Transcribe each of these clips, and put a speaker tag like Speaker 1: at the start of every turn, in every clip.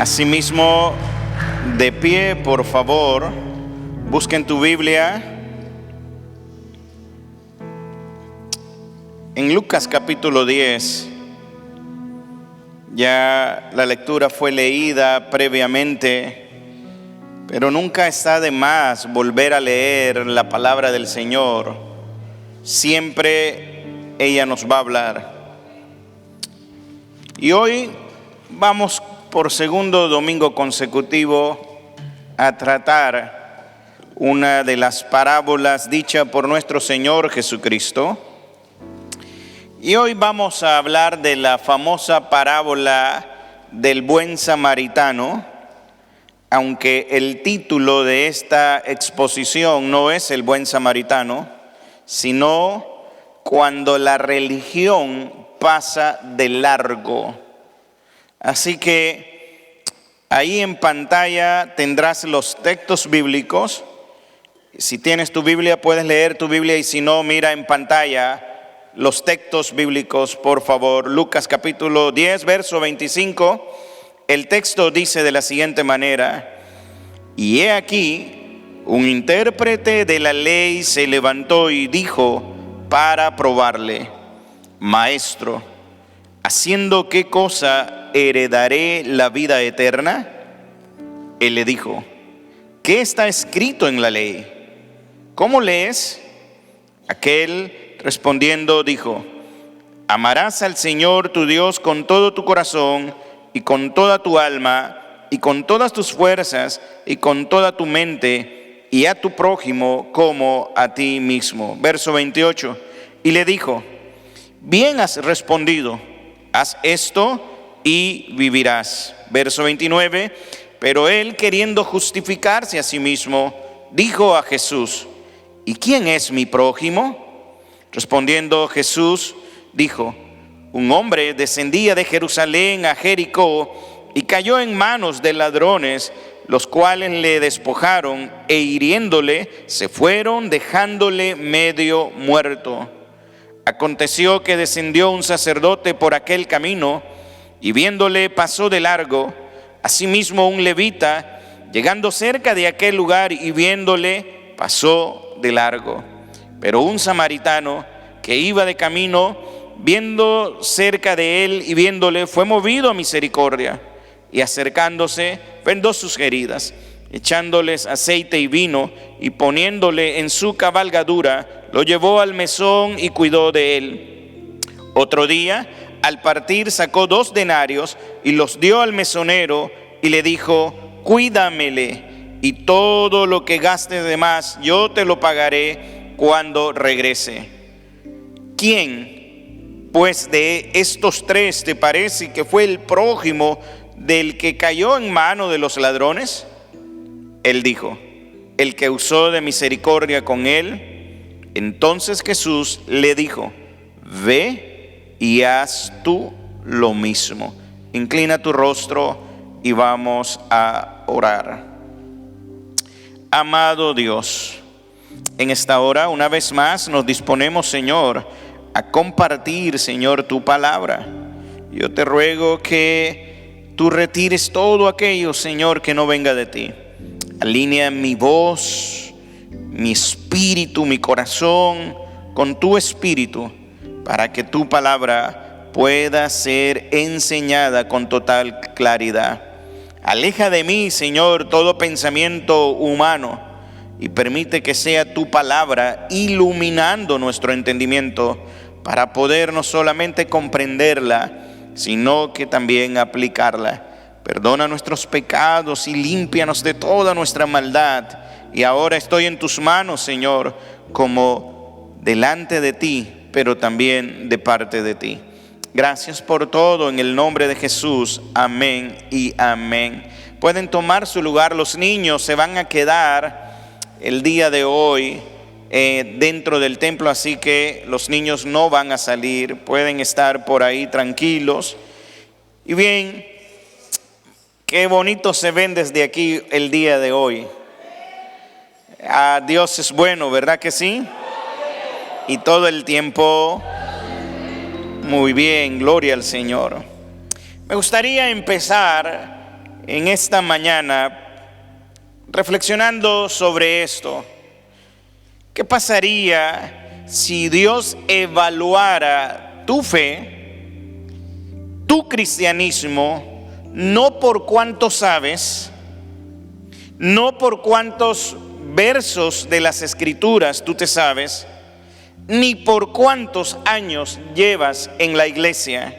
Speaker 1: Asimismo, de pie, por favor, busquen tu Biblia en Lucas capítulo 10. Ya la lectura fue leída previamente, pero nunca está de más volver a leer la palabra del Señor. Siempre ella nos va a hablar. Y hoy vamos por segundo domingo consecutivo a tratar una de las parábolas dichas por nuestro Señor Jesucristo. Y hoy vamos a hablar de la famosa parábola del buen samaritano, aunque el título de esta exposición no es el buen samaritano, sino cuando la religión pasa de largo. Así que ahí en pantalla tendrás los textos bíblicos. Si tienes tu Biblia, puedes leer tu Biblia, y si no, mira en pantalla los textos bíblicos, por favor. Lucas capítulo 10, verso 25. El texto dice de la siguiente manera: y he aquí, un intérprete de la ley se levantó y dijo para probarle: Maestro, ¿haciendo qué cosa heredaré la vida eterna? Él le dijo: ¿qué está escrito en la ley? ¿Cómo lees? Aquel respondiendo dijo: amarás al Señor tu Dios con todo tu corazón y con toda tu alma y con todas tus fuerzas y con toda tu mente, y a tu prójimo como a ti mismo. Verso 28. Y le dijo: bien has respondido, haz esto y vivirás. Verso 29. Pero él, queriendo justificarse a sí mismo, dijo a Jesús: ¿y quién es mi prójimo? Respondiendo Jesús dijo: un hombre descendía de Jerusalén a Jericó y cayó en manos de ladrones, los cuales le despojaron e hiriéndole se fueron, dejándole medio muerto. Aconteció que descendió un sacerdote por aquel camino y viéndole pasó de largo. Asimismo un levita, llegando cerca de aquel lugar y viéndole, pasó de largo. Pero un samaritano que iba de camino, viendo cerca de él y viéndole, fue movido a misericordia, y acercándose vendó sus heridas, echándoles aceite y vino, y poniéndole en su cabalgadura, lo llevó al mesón y cuidó de él. Otro día, al partir, sacó 2 denarios y los dio al mesonero y le dijo: cuídamele, y todo lo que gastes de más yo te lo pagaré cuando regrese. ¿Quién, pues, de estos 3 te parece que fue el prójimo del que cayó en mano de los ladrones? Él dijo: el que usó de misericordia con él. Entonces Jesús le dijo: ve y haz tú lo mismo. Inclina tu rostro y vamos a orar. Amado Dios, en esta hora una vez más nos disponemos, Señor, a compartir, Señor, tu palabra. Yo te ruego que tú retires todo aquello, Señor, que no venga de ti. Alinea mi voz, mi espíritu, mi corazón con tu espíritu, para que tu palabra pueda ser enseñada con total claridad. Aleja de mí, Señor, todo pensamiento humano y permite que sea tu palabra iluminando nuestro entendimiento para poder no solamente comprenderla, sino que también aplicarla. Perdona nuestros pecados y límpianos de toda nuestra maldad. Y ahora estoy en tus manos, Señor, como delante de ti, pero también de parte de ti. Gracias por todo, en el nombre de Jesús. Amén y amén. Pueden tomar su lugar. Los niños se van a quedar el día de hoy dentro del templo, así que los niños no van a salir. Pueden estar por ahí tranquilos. Y bien, qué bonito se ven desde aquí el día de hoy. Dios es bueno, ¿verdad que sí? Y todo el tiempo. Muy bien, gloria al Señor. Me gustaría empezar en esta mañana reflexionando sobre esto. ¿Qué pasaría si Dios evaluara tu fe, tu cristianismo, no por cuánto sabes, no por cuántos versos de las Escrituras tú te sabes, ni por cuántos años llevas en la iglesia,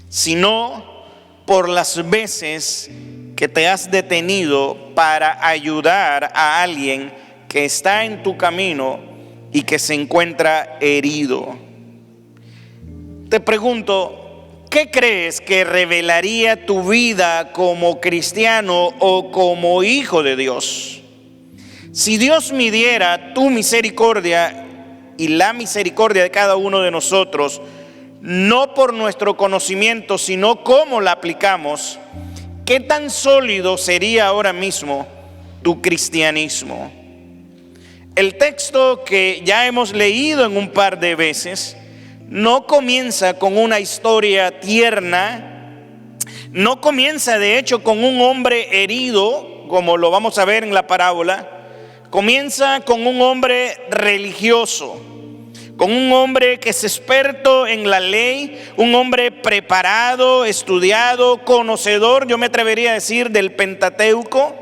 Speaker 1: sino por las veces que te has detenido para ayudar a alguien que está en tu camino y que se encuentra herido? Te pregunto, ¿qué crees que revelaría tu vida como cristiano o como hijo de Dios? Si Dios midiera tu misericordia y la misericordia de cada uno de nosotros, no por nuestro conocimiento, sino cómo la aplicamos, ¿qué tan sólido sería ahora mismo tu cristianismo? El texto que ya hemos leído en un par de veces no comienza con una historia tierna, no comienza de hecho con un hombre herido, como lo vamos a ver en la parábola. Comienza con un hombre religioso, con un hombre que es experto en la ley, un hombre preparado, estudiado, conocedor, yo me atrevería a decir, del Pentateuco,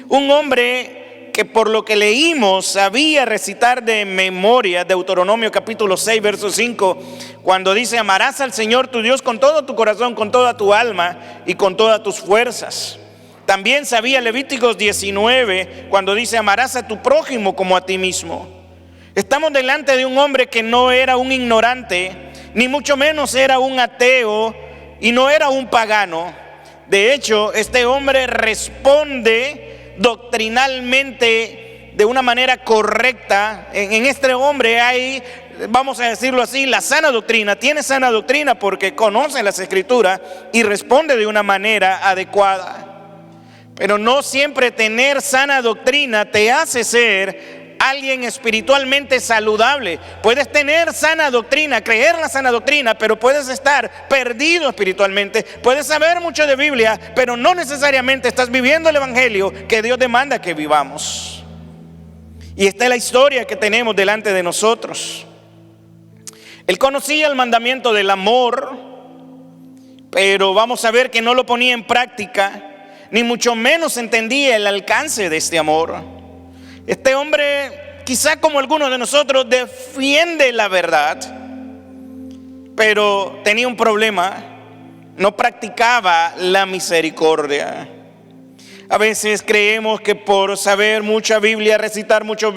Speaker 1: un hombre que por lo que leímos sabía recitar de memoria Deuteronomio capítulo 6, verso 5, cuando dice: amarás al Señor tu Dios con todo tu corazón, con toda tu alma y con todas tus fuerzas. También sabía Levíticos 19, cuando dice: amarás a tu prójimo como a ti mismo. Estamos delante de un hombre que no era un ignorante, ni mucho menos era un ateo y no era un pagano. De hecho, este hombre responde doctrinalmente de una manera correcta. En este hombre hay, vamos a decirlo así, la sana doctrina. Tiene sana doctrina porque conoce las Escrituras y responde de una manera adecuada. Pero no siempre tener sana doctrina te hace ser alguien espiritualmente saludable. Puedes tener sana doctrina, creer la sana doctrina, pero puedes estar perdido espiritualmente. Puedes saber mucho de Biblia, pero no necesariamente estás viviendo el evangelio que Dios demanda que vivamos. Y esta es la historia que tenemos delante de nosotros. Él conocía el mandamiento del amor, pero vamos a ver que no lo ponía en práctica, ni mucho menos entendía el alcance de este amor. Este hombre, quizá como algunos de nosotros, defiende la verdad, pero tenía un problema: no practicaba la misericordia. A veces creemos que por saber mucha Biblia, recitar muchos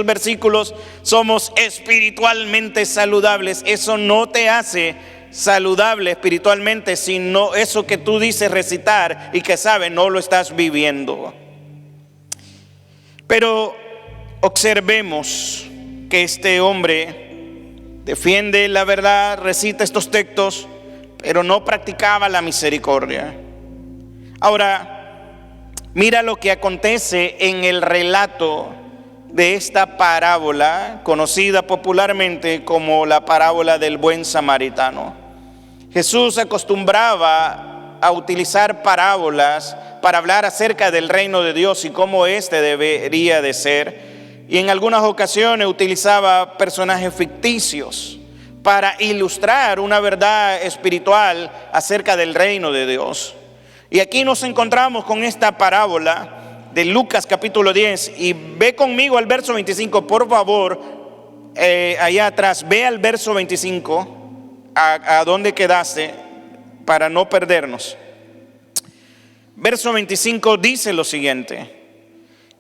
Speaker 1: versículos, somos espiritualmente saludables. Eso no te hace saludable espiritualmente, sino eso que tú dices recitar y que sabes no lo estás viviendo. Pero observemos que este hombre defiende la verdad, recita estos textos, pero no practicaba la misericordia. Ahora, mira lo que acontece en el relato de esta parábola, conocida popularmente como la parábola del buen samaritano. Jesús acostumbraba a utilizar parábolas para hablar acerca del reino de Dios y cómo éste debería de ser. Y en algunas ocasiones utilizaba personajes ficticios para ilustrar una verdad espiritual acerca del reino de Dios. Y aquí nos encontramos con esta parábola de Lucas capítulo 10. Y ve conmigo al verso 25, por favor, allá atrás. Ve al verso 25, a donde quedaste, para no perdernos. Verso 25 dice lo siguiente: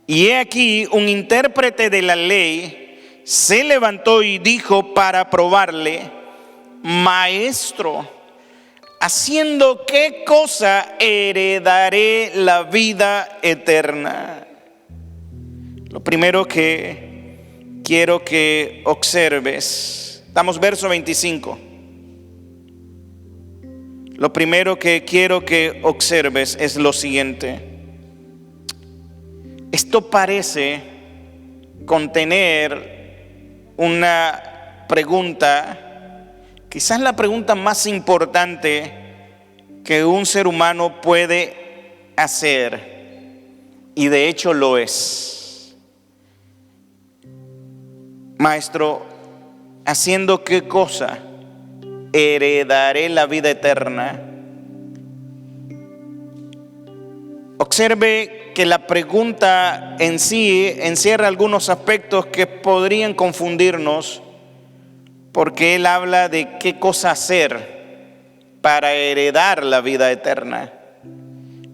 Speaker 1: y he aquí un intérprete de la ley se levantó y dijo para probarle: Maestro, ¿haciendo qué cosa heredaré la vida eterna? Lo primero que quiero que observes, estamos verso 25. Lo primero que quiero que observes es lo siguiente. Esto parece contener una pregunta, quizás la pregunta más importante que un ser humano puede hacer, y de hecho lo es. Maestro, ¿haciendo qué cosa heredaré la vida eterna? Observe que la pregunta en sí encierra algunos aspectos que podrían confundirnos, porque él habla de qué cosa hacer para heredar la vida eterna.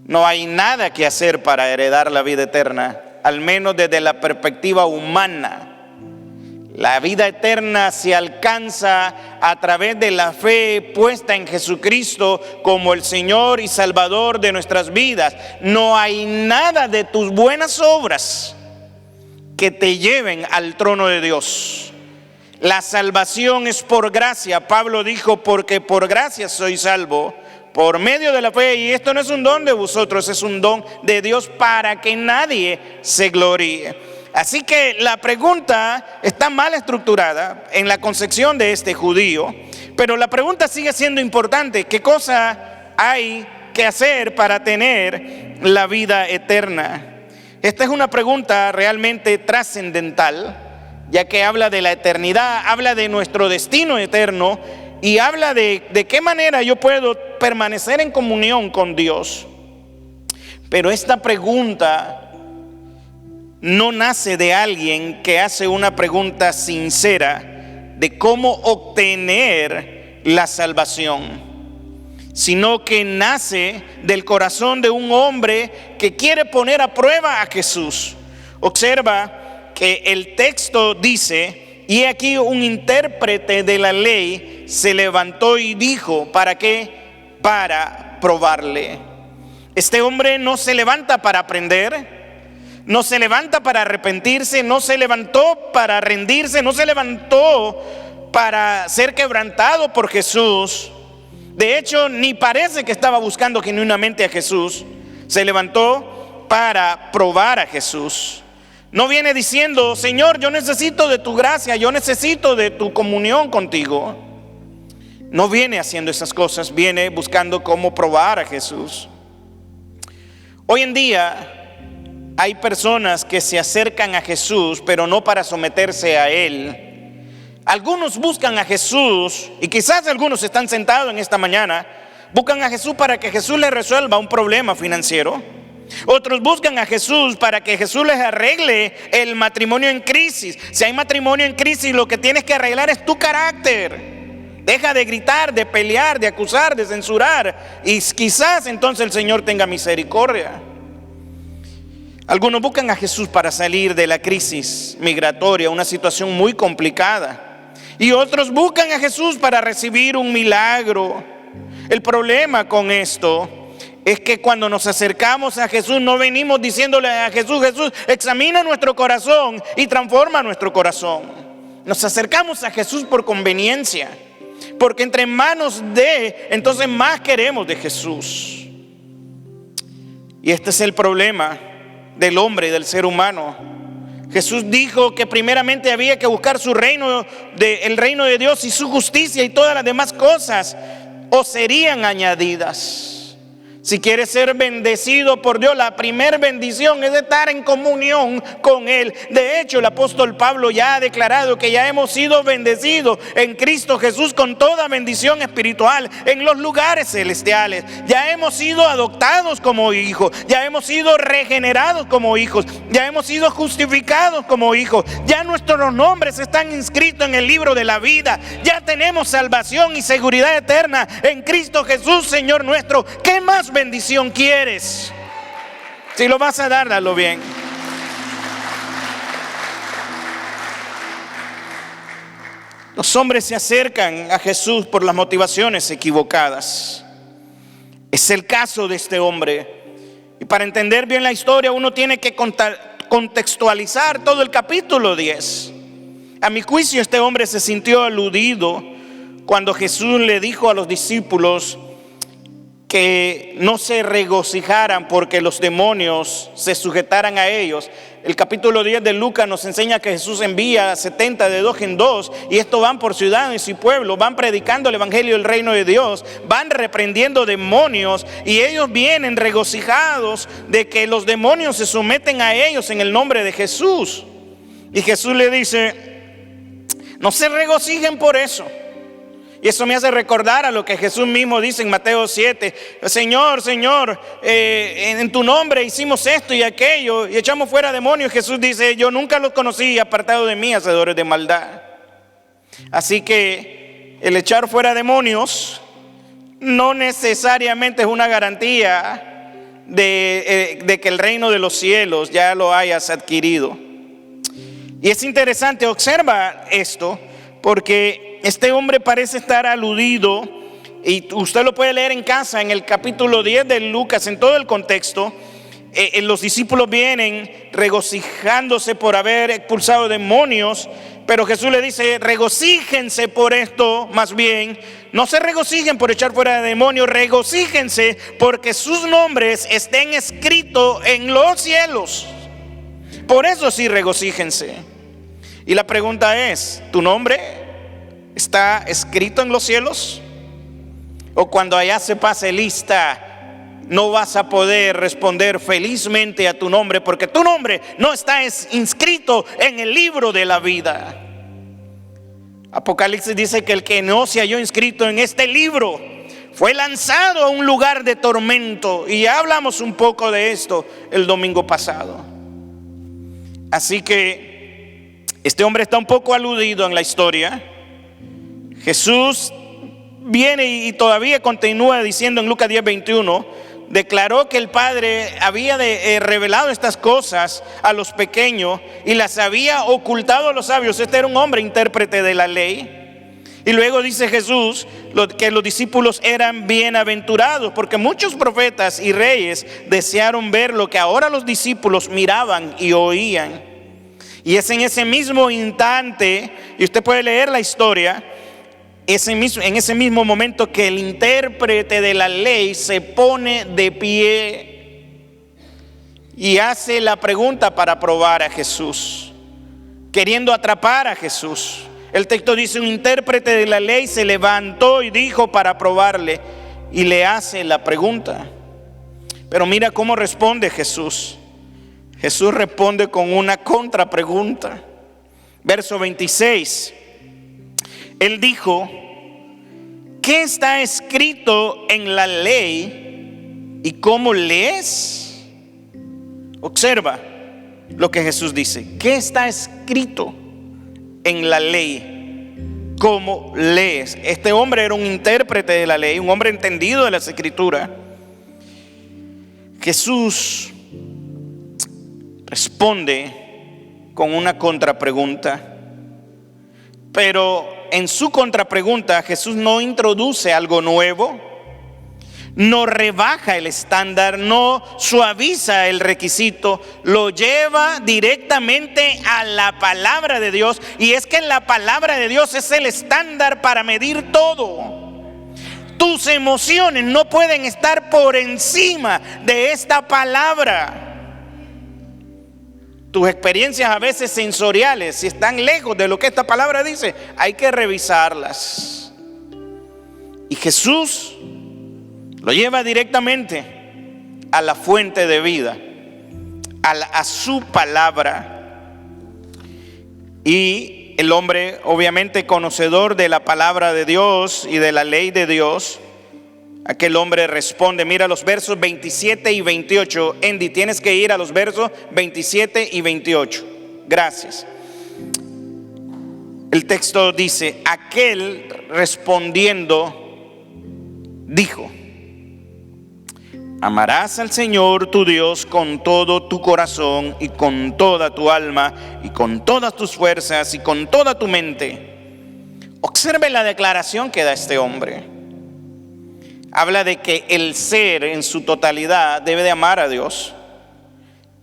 Speaker 1: No hay nada que hacer para heredar la vida eterna, al menos desde la perspectiva humana. La vida eterna se alcanza a través de la fe puesta en Jesucristo como el Señor y Salvador de nuestras vidas. No hay nada de tus buenas obras que te lleven al trono de Dios. La salvación es por gracia. Pablo dijo, porque por gracia soy salvo, por medio de la fe. Y esto no es un don de vosotros, es un don de Dios para que nadie se gloríe. Así que la pregunta está mal estructurada en la concepción de este judío, pero la pregunta sigue siendo importante. ¿Qué cosa hay que hacer para tener la vida eterna? Esta es una pregunta realmente trascendental, ya que habla de la eternidad, habla de nuestro destino eterno y habla de qué manera yo puedo permanecer en comunión con Dios. Pero esta pregunta no nace de alguien que hace una pregunta sincera de cómo obtener la salvación, sino que nace del corazón de un hombre que quiere poner a prueba a Jesús. Observa que el texto dice, y aquí un intérprete de la ley se levantó y dijo, ¿para qué? Para probarle. Este hombre no se levanta para aprender, no se levanta para arrepentirse, no se levantó para rendirse, no se levantó para ser quebrantado por Jesús. De hecho, ni parece que estaba buscando genuinamente a Jesús. Se levantó para probar a Jesús. No viene diciendo, Señor, yo necesito de tu gracia, yo necesito de tu comunión contigo. No viene haciendo esas cosas, viene buscando cómo probar a Jesús. Hoy en día hay personas que se acercan a Jesús, pero no para someterse a Él. Algunos buscan a Jesús, y quizás algunos están sentados en esta mañana, buscan a Jesús para que Jesús les resuelva un problema financiero. Otros buscan a Jesús para que Jesús les arregle el matrimonio en crisis. Si hay matrimonio en crisis, lo que tienes que arreglar es tu carácter. Deja de gritar, de pelear, de acusar, de censurar, y quizás entonces el Señor tenga misericordia. Algunos buscan a Jesús para salir de la crisis migratoria, una situación muy complicada. Y otros buscan a Jesús para recibir un milagro. El problema con esto es que cuando nos acercamos a Jesús no venimos diciéndole a Jesús, Jesús, examina nuestro corazón y transforma nuestro corazón. Nos acercamos a Jesús por conveniencia, porque entre manos de, entonces más queremos de Jesús. Y este es el problema del hombre y del ser humano. Jesús dijo que primeramente había que buscar su reino, el reino de Dios y su justicia, y todas las demás cosas os serían añadidas. Si quieres ser bendecido por Dios, la primer bendición es estar en comunión con Él. De hecho, el apóstol Pablo ya ha declarado que ya hemos sido bendecidos en Cristo Jesús con toda bendición espiritual en los lugares celestiales. Ya hemos sido adoptados como hijos, ya hemos sido regenerados como hijos, ya hemos sido justificados como hijos, ya nuestros nombres están inscritos en el libro de la vida, ya tenemos salvación y seguridad eterna en Cristo Jesús, Señor nuestro. ¿Qué más bendición quieres? Si lo vas a dar, dalo bien. Los hombres se acercan a Jesús por las motivaciones equivocadas. Es el caso de este hombre. Y para entender bien la historia, uno tiene que contextualizar todo el capítulo 10. A mi juicio, este hombre se sintió aludido cuando Jesús le dijo a los discípulos que no se regocijaran porque los demonios se sujetaran a ellos. El capítulo 10 de Lucas nos enseña que Jesús envía a 70 de dos en dos, y estos van por ciudades y pueblos, van predicando el evangelio del reino de Dios, van reprendiendo demonios, y ellos vienen regocijados de que los demonios se someten a ellos en el nombre de Jesús. Y Jesús le dice: no se regocijen por eso. Y eso me hace recordar a lo que Jesús mismo dice en Mateo 7. Señor, Señor, en tu nombre hicimos esto y aquello y echamos fuera demonios. Jesús dice: yo nunca los conocí, apartado de mí, hacedores de maldad. Así que el echar fuera demonios no necesariamente es una garantía de que el reino de los cielos ya lo hayas adquirido. Y es interesante, observa esto, porque este hombre parece estar aludido, y usted lo puede leer en casa, en el capítulo 10 de Lucas, en todo el contexto. Los discípulos vienen regocijándose por haber expulsado demonios, pero Jesús le dice: regocíjense por esto, más bien, no se regocijen por echar fuera de demonios, regocíjense porque sus nombres estén escritos en los cielos. Por eso sí, regocíjense. Y la pregunta es: ¿tu nombre está escrito en los cielos? ¿O cuando allá se pase lista no vas a poder responder felizmente a tu nombre, porque tu nombre no está inscrito en el libro de la vida? Apocalipsis dice que el que no se halló inscrito en este libro fue lanzado a un lugar de tormento, y ya hablamos un poco de esto el domingo pasado. Así que este hombre está un poco aludido en la historia. Jesús viene y todavía continúa diciendo en Lucas 10:21, declaró que el Padre había revelado estas cosas a los pequeños y las había ocultado a los sabios. Este era un hombre intérprete de la ley. Y luego dice Jesús que los discípulos eran bienaventurados, porque muchos profetas y reyes desearon ver lo que ahora los discípulos miraban y oían. Y es en ese mismo instante, y usted puede leer la historia, en ese mismo momento que el intérprete de la ley se pone de pie y hace la pregunta para probar a Jesús, queriendo atrapar a Jesús. El texto dice: un intérprete de la ley se levantó y dijo para probarle, y le hace la pregunta. Pero mira cómo responde Jesús. Jesús responde con una contrapregunta. Verso 26. Él dijo: ¿qué está escrito en la ley y cómo lees? Observa lo que Jesús dice. ¿Qué está escrito en la ley? ¿Cómo lees? Este hombre era un intérprete de la ley, un hombre entendido de las escrituras. Jesús responde con una contrapregunta, pero en su contrapregunta Jesús no introduce algo nuevo, no rebaja el estándar, no suaviza el requisito, lo lleva directamente a la palabra de Dios. Y es que la palabra de Dios es el estándar para medir todo. Tus emociones no pueden estar por encima de esta palabra. Tus experiencias a veces sensoriales, si están lejos de lo que esta palabra dice, hay que revisarlas. Y Jesús lo lleva directamente a la fuente de vida, a su palabra. Y el hombre, obviamente conocedor de la palabra de Dios y de la ley de Dios, aquel hombre responde. Mira los versos 27 y 28. Andy, tienes que ir a los versos 27 y 28. Gracias. El texto dice: aquel respondiendo dijo: amarás al Señor tu Dios con todo tu corazón y con toda tu alma y con todas tus fuerzas y con toda tu mente. Observe la declaración que da este hombre. Habla de que el ser en su totalidad debe de amar a Dios,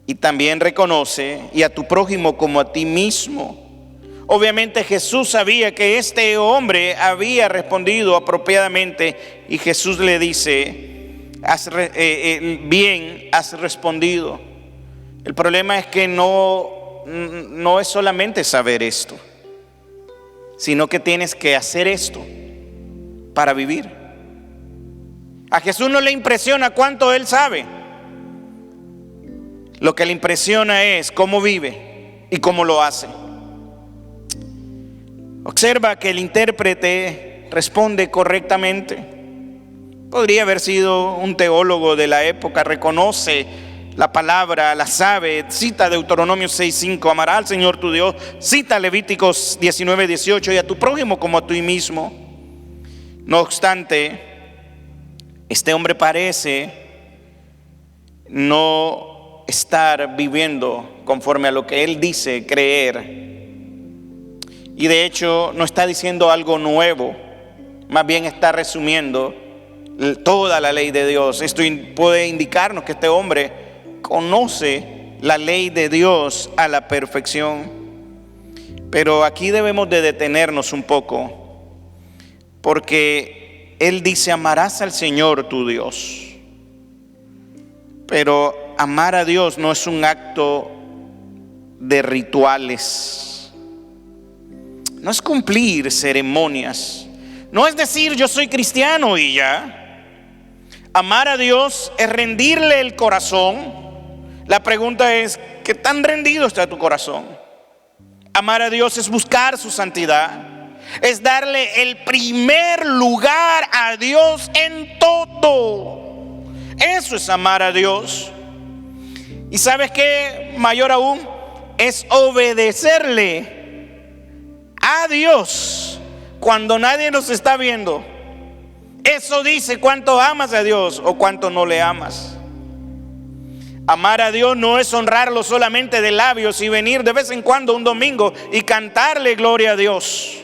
Speaker 1: y también reconoce: y a tu prójimo como a ti mismo. Obviamente Jesús sabía que este hombre había respondido apropiadamente, y Jesús le dice: bien has respondido. El problema es que no es solamente saber esto, sino que tienes que hacer esto para vivir. A Jesús no le impresiona cuánto Él sabe. Lo que le impresiona es cómo vive y cómo lo hace. Observa que el intérprete responde correctamente. Podría haber sido un teólogo de la época, reconoce la palabra, la sabe, cita Deuteronomio 6:5, amará al Señor tu Dios, cita Levíticos 19:18, y a tu prójimo como a ti mismo. No obstante, este hombre parece no estar viviendo conforme a lo que él dice creer. Y de hecho no está diciendo algo nuevo, más bien está resumiendo toda la ley de Dios. Esto puede indicarnos que este hombre conoce la ley de Dios a la perfección. Pero aquí debemos de detenernos un poco, porque él dice: amarás al Señor tu Dios. Pero amar a Dios no es un acto de rituales. No es cumplir ceremonias. No es decir yo soy cristiano y ya. Amar a Dios es rendirle el corazón. La pregunta es: ¿qué tan rendido está tu corazón? Amar a Dios es buscar su santidad. Es darle el primer lugar a Dios en todo. Eso es amar a Dios. ¿Y sabes qué? Mayor aún, es obedecerle a Dios cuando nadie nos está viendo. Eso dice cuánto amas a Dios o cuánto no le amas. Amar a Dios no es honrarlo solamente de labios y venir de vez en cuando un domingo y cantarle gloria a Dios.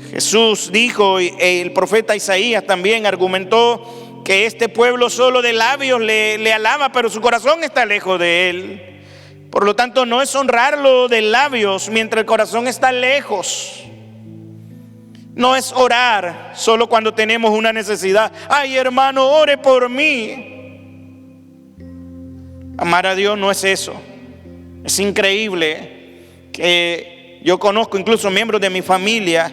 Speaker 1: Jesús dijo, y el profeta Isaías también argumentó, que este pueblo solo de labios le alaba, pero su corazón está lejos de él. Por lo tanto, no es honrarlo de labios mientras el corazón está lejos. No es orar solo cuando tenemos una necesidad. Ay, hermano, ore por mí. Amar a Dios no es eso. Es increíble que yo conozco incluso miembros de mi familia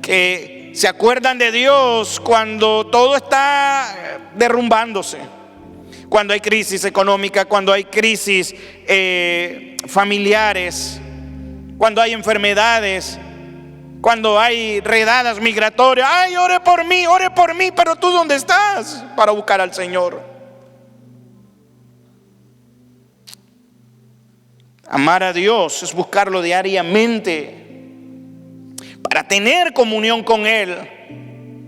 Speaker 1: que se acuerdan de Dios cuando todo está derrumbándose. Cuando hay crisis económica, cuando hay crisis familiares, cuando hay enfermedades, cuando hay redadas migratorias. Ay, ore por mí, pero ¿tú dónde estás para buscar al Señor? Amar a Dios es buscarlo diariamente para tener comunión con Él.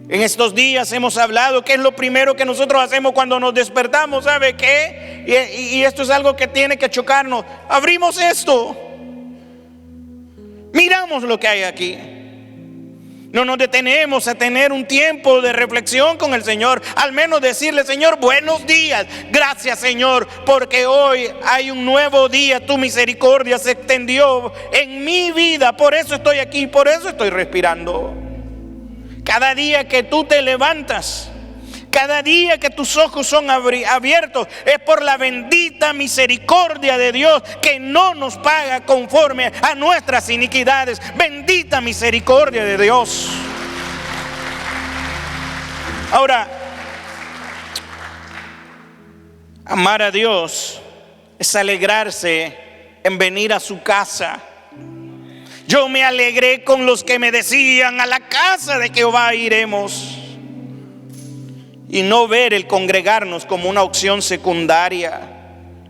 Speaker 1: En estos días hemos hablado qué es lo primero que nosotros hacemos cuando nos despertamos. ¿Sabe qué? Y esto es algo que tiene que chocarnos. Abrimos esto, miramos lo que hay aquí. No nos detenemos a tener un tiempo de reflexión con el Señor. Al menos decirle: Señor, buenos días. Gracias, Señor, porque hoy hay un nuevo día. Tu misericordia se extendió en mi vida. Por eso estoy aquí, por eso estoy respirando. Cada día que tú te levantas, cada día que tus ojos son abiertos, es por la bendita misericordia de Dios, que no nos paga conforme a nuestras iniquidades. Bendita misericordia de Dios. Ahora, amar a Dios es alegrarse en venir a su casa. Yo me alegré con los que me decían: a la casa de Jehová iremos. Y no ver el congregarnos como una opción secundaria.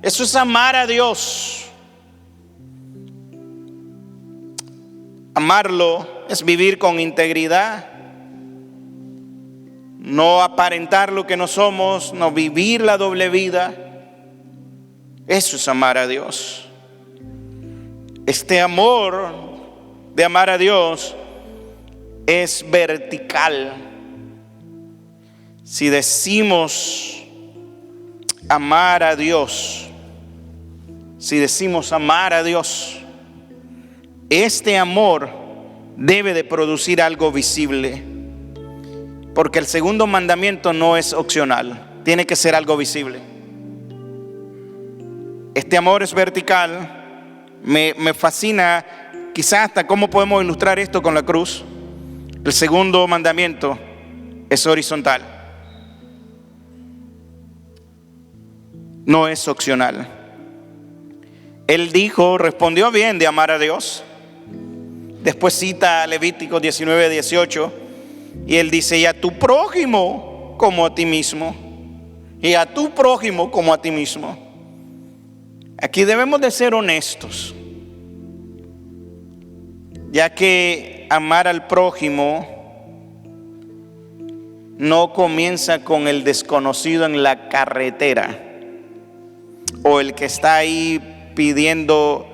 Speaker 1: Eso es amar a Dios. Amarlo es vivir con integridad. No aparentar lo que no somos, no vivir la doble vida. Eso es amar a Dios. Este amor de amar a Dios es vertical. Si decimos amar a Dios, este amor debe de producir algo visible. Porque el segundo mandamiento no es opcional, tiene que ser algo visible. Este amor es vertical. Me fascina quizás hasta cómo podemos ilustrar esto con la cruz. El segundo mandamiento es horizontal, no es opcional. Él respondió bien de amar a Dios. Después cita Levítico 19:18 y él dice: y a tu prójimo como a ti mismo. Y a tu prójimo como a ti mismo. Aquí debemos de ser honestos, ya que amar al prójimo no comienza con el desconocido en la carretera o el que está ahí pidiendo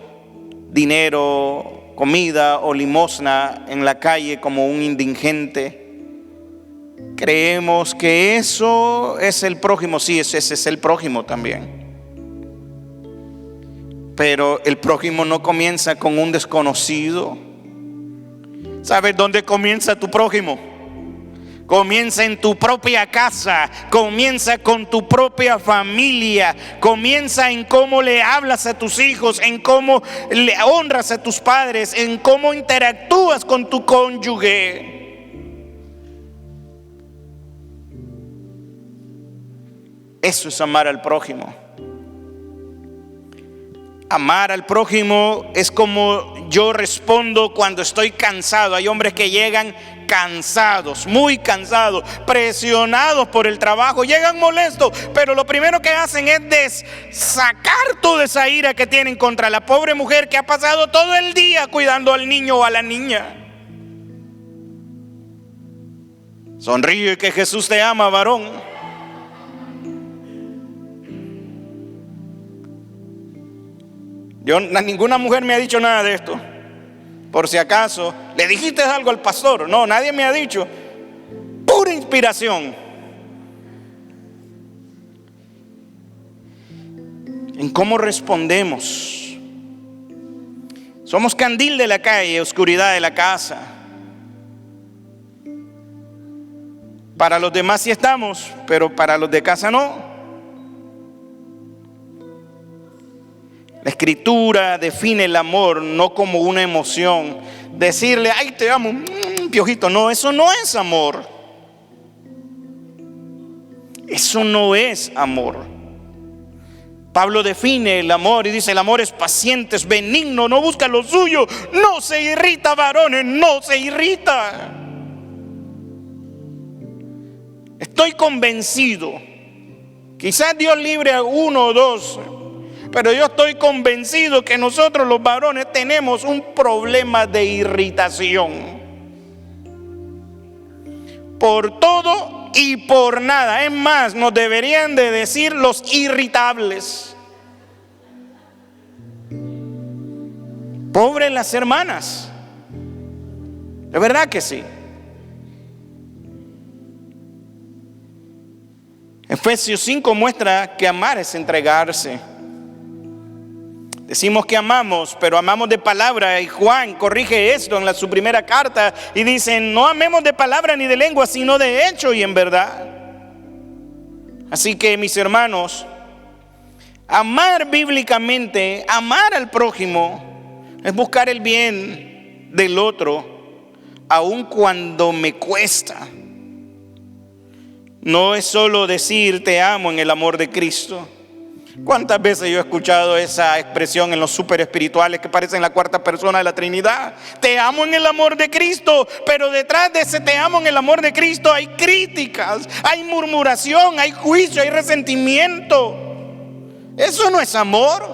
Speaker 1: dinero, comida o limosna en la calle como un indigente. Creemos que eso es el prójimo. Sí, ese es el prójimo también. Pero el prójimo no comienza con un desconocido. ¿Sabes dónde comienza tu prójimo? Comienza en tu propia casa, comienza con tu propia familia, comienza en cómo le hablas a tus hijos, en cómo le honras a tus padres, en cómo interactúas con tu cónyuge. Eso es amar al prójimo. Amar al prójimo es como yo respondo cuando estoy cansado. Hay hombres que llegan cansados, muy cansados, presionados por el trabajo, llegan molestos, pero lo primero que hacen es sacar toda esa ira que tienen contra la pobre mujer que ha pasado todo el día cuidando al niño o a la niña. Sonríe que Jesús te ama, varón. Ninguna mujer me ha dicho nada de esto. Por si acaso, ¿le dijiste algo al pastor? No, nadie me ha dicho. Pura inspiración. En cómo respondemos. Somos candil de la calle, oscuridad de la casa. Para los demás sí estamos, pero para los de casa no. La Escritura define el amor no como una emoción. Decirle, ay, te amo, piojito. No, eso no es amor. Eso no es amor. Pablo define el amor y dice: el amor es paciente, es benigno, no busca lo suyo, no se irrita, varones, no se irrita. Estoy convencido, quizás Dios libre a uno o dos, pero yo estoy convencido que nosotros los varones tenemos un problema de irritación. Por todo y por nada. Es más, nos deberían de decir los irritables. Pobres las hermanas. De verdad que sí. Efesios 5 muestra que amar es entregarse. Decimos que amamos, pero amamos de palabra, y Juan corrige esto en su primera carta y dice: no amemos de palabra ni de lengua, sino de hecho y en verdad. Así que, mis hermanos, amar bíblicamente, amar al prójimo, es buscar el bien del otro, aun cuando me cuesta. No es solo decir te amo en el amor de Cristo. ¿Cuántas veces yo he escuchado esa expresión en los super espirituales que parecen la cuarta persona de la Trinidad? Te amo en el amor de Cristo, pero detrás de ese te amo en el amor de Cristo hay críticas, hay murmuración, hay juicio, hay resentimiento. Eso no es amor.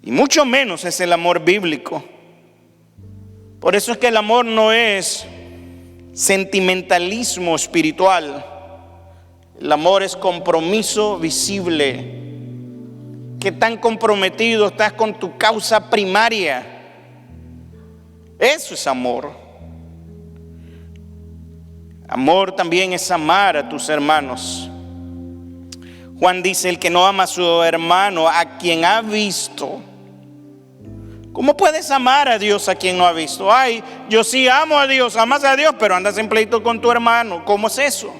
Speaker 1: Y mucho menos es el amor bíblico. Por eso es que el amor no es sentimentalismo espiritual. El amor es compromiso visible. ¿Qué tan comprometido estás con tu causa primaria? Eso es amor. Amor también es amar a tus hermanos. Juan dice: el que no ama a su hermano, a quien ha visto, ¿Cómo puedes amar a Dios a quien no ha visto? Ay, yo sí amo a Dios, amas a Dios, pero andas en pleito con tu hermano. ¿Cómo es eso?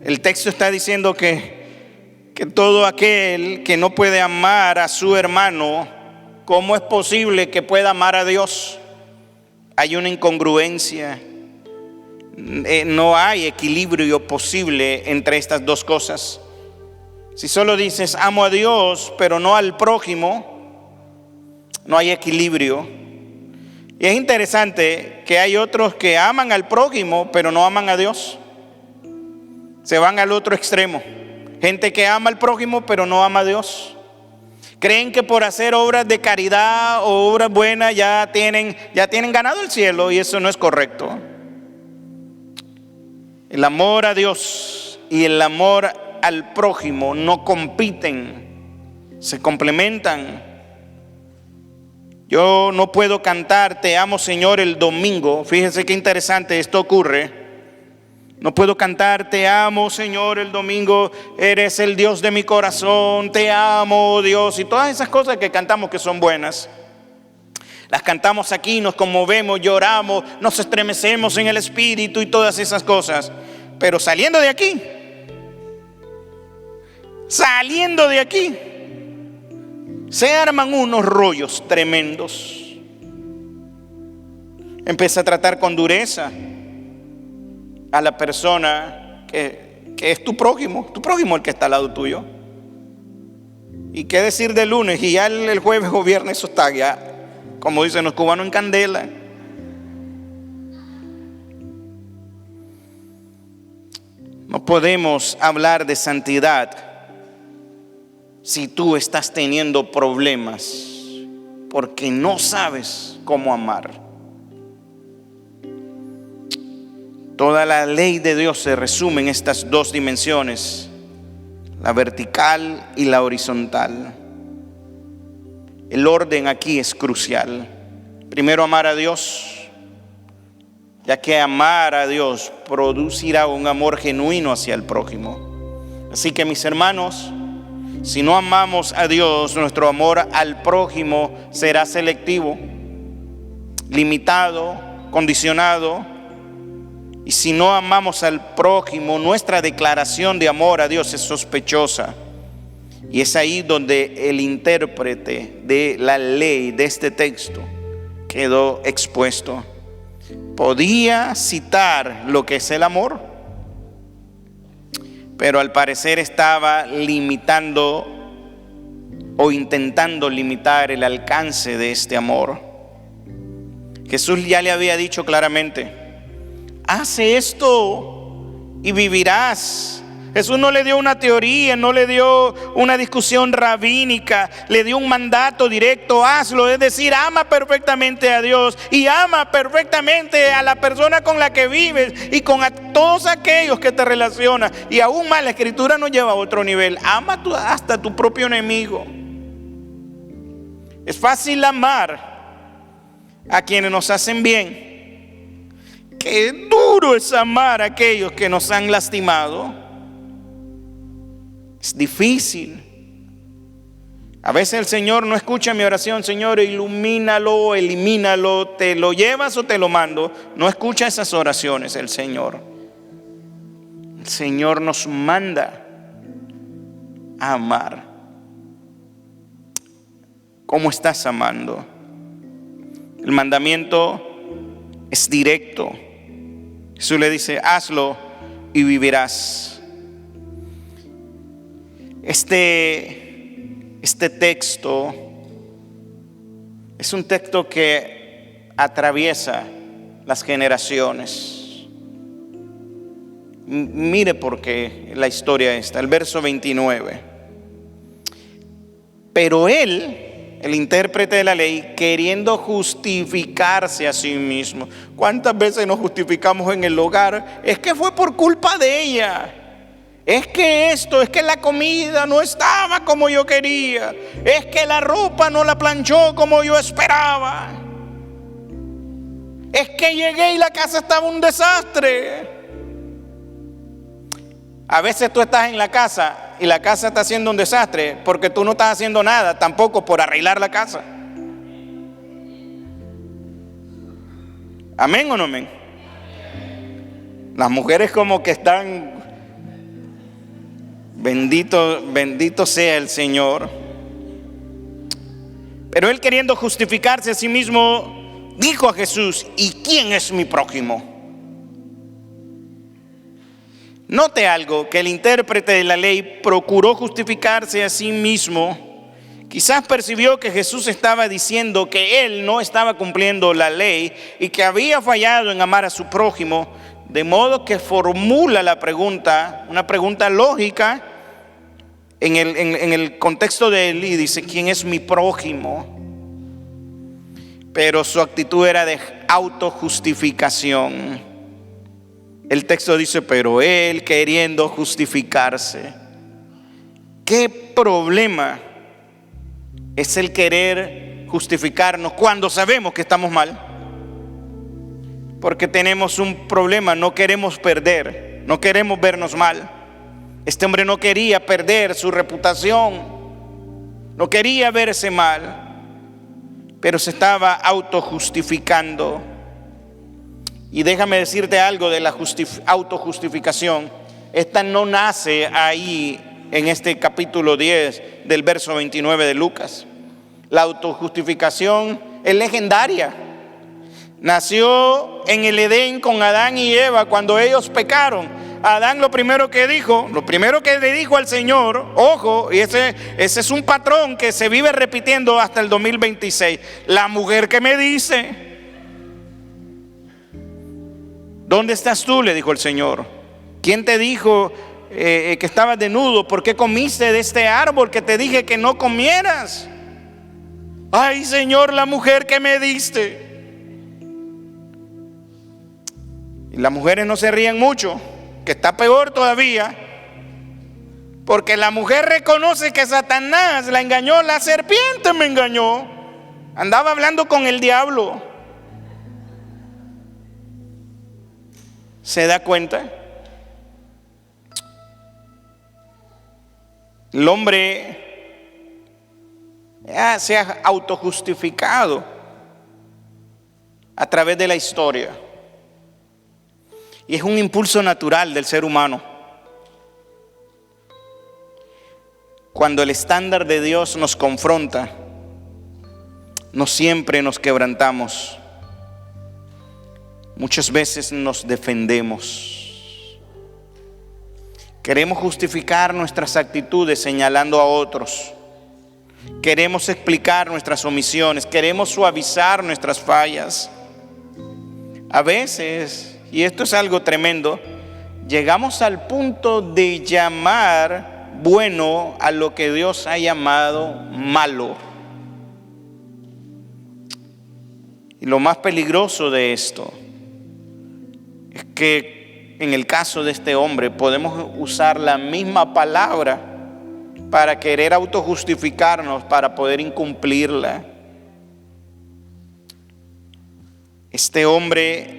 Speaker 1: El texto está diciendo que todo aquel que no puede amar a su hermano, ¿cómo es posible que pueda amar a Dios? Hay una incongruencia. No hay equilibrio posible entre estas dos cosas. Si solo dices amo a Dios pero no al prójimo, no hay equilibrio. Y es interesante que hay otros que aman al prójimo pero no aman a Dios. Se van al otro extremo. Gente que ama al prójimo pero no ama a Dios. Creen que por hacer obras de caridad o obras buenas ya tienen ganado el cielo, y eso no es correcto. El amor a Dios y el amor al prójimo no compiten, se complementan. Yo no puedo cantar Te amo Señor el domingo. Fíjense qué interesante esto ocurre. No puedo cantar Te amo Señor el domingo, eres el Dios de mi corazón, te amo Dios, y todas esas cosas que cantamos que son buenas. Las cantamos aquí, nos conmovemos, lloramos, nos estremecemos en el espíritu y todas esas cosas. Pero saliendo de aquí, se arman unos rollos tremendos. Empieza a tratar con dureza a la persona que es tu prójimo el que está al lado tuyo. ¿Y qué decir del lunes? Y ya el jueves o viernes eso está ya, como dicen los cubanos, en candela. No podemos hablar de santidad si tú estás teniendo problemas porque no sabes cómo amar. Toda la ley de Dios se resume en estas dos dimensiones, la vertical y la horizontal. El orden aquí es crucial. Primero, amar a Dios, ya que amar a Dios producirá un amor genuino hacia el prójimo. Así que, mis hermanos, si no amamos a Dios, nuestro amor al prójimo será selectivo, limitado, condicionado. Y si no amamos al prójimo, nuestra declaración de amor a Dios es sospechosa. Y es ahí donde el intérprete de la ley de este texto quedó expuesto. Podía citar lo que es el amor, pero al parecer estaba limitando o intentando limitar el alcance de este amor. Jesús ya le había dicho claramente: hace esto y vivirás. Jesús no le dio una teoría, no le dio una discusión rabínica, le dio un mandato directo: hazlo, es decir, ama perfectamente a Dios y ama perfectamente a la persona con la que vives y con todos aquellos que te relacionan. Y aún más, la Escritura nos lleva a otro nivel: ama hasta tu propio enemigo. Es fácil amar a quienes nos hacen bien. Qué duro es amar a aquellos que nos han lastimado. Es difícil. A veces el Señor no escucha mi oración: Señor, ilumínalo, elimínalo, te lo llevas o te lo mando. No escucha esas oraciones el Señor. El Señor nos manda a amar. ¿Cómo estás amando? El mandamiento es directo. Jesús le dice: hazlo y vivirás. Este texto es un texto que atraviesa las generaciones. Mire por qué la historia está. El verso 29. Pero él, el intérprete de la ley, queriendo justificarse a sí mismo. ¿Cuántas veces nos justificamos en el hogar? Es que fue por culpa de ella. Es que es que la comida no estaba como yo quería. Es que la ropa no la planchó como yo esperaba. Es que llegué y la casa estaba un desastre. A veces tú estás en la casa y la casa está siendo un desastre porque tú no estás haciendo nada tampoco por arreglar la casa. ¿Amén o no amén? Las mujeres como que están, bendito sea el Señor. Pero él, queriendo justificarse a sí mismo, dijo a Jesús: ¿y quién es mi prójimo? Note algo, que el intérprete de la ley procuró justificarse a sí mismo. Quizás percibió que Jesús estaba diciendo que él no estaba cumpliendo la ley y que había fallado en amar a su prójimo, de modo que formula la pregunta, una pregunta lógica en el contexto de él, y dice: ¿quién es mi prójimo? Pero su actitud era de autojustificación. El texto dice: pero él, queriendo justificarse. ¿Qué problema es el querer justificarnos cuando sabemos que estamos mal? Porque tenemos un problema, no queremos perder, no queremos vernos mal. Este hombre no quería perder su reputación, no quería verse mal, pero se estaba autojustificando. Y déjame decirte algo de la autojustificación. Esta no nace ahí en este capítulo 10 del verso 29 de Lucas. La autojustificación es legendaria. Nació en el Edén con Adán y Eva cuando ellos pecaron. Adán lo primero que le dijo al Señor, ojo, y ese es un patrón que se vive repitiendo hasta el 2026. La mujer que me dice: ¿dónde estás tú?, le dijo el Señor. ¿Quién te dijo que estabas desnudo? ¿Por qué comiste de este árbol que te dije que no comieras? Ay, Señor, la mujer que me diste. Y las mujeres no se ríen mucho, que está peor todavía, porque la mujer reconoce que Satanás la engañó, la serpiente me engañó, andaba hablando con el diablo. ¿Se da cuenta? El hombre se ha autojustificado a través de la historia. Y es un impulso natural del ser humano. Cuando el estándar de Dios nos confronta, no siempre nos quebrantamos. Muchas veces nos defendemos. Queremos justificar nuestras actitudes señalando a otros. Queremos explicar nuestras omisiones. Queremos suavizar nuestras fallas. A veces, y esto es algo tremendo, llegamos al punto de llamar bueno a lo que Dios ha llamado malo. Y lo más peligroso de esto es que en el caso de este hombre podemos usar la misma palabra para querer autojustificarnos, para poder incumplirla. Este hombre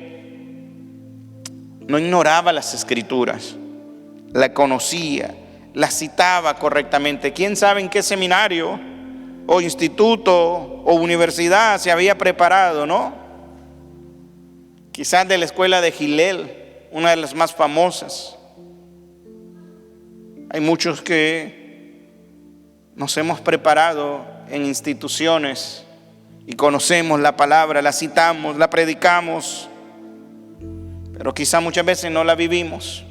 Speaker 1: no ignoraba las escrituras, la conocía, la citaba correctamente. ¿Quién sabe en qué seminario o instituto o universidad se había preparado, no? Quizás de la escuela de Hillel, una de las más famosas. Hay muchos que nos hemos preparado en instituciones y conocemos la palabra, la citamos, la predicamos, pero quizá muchas veces no la vivimos.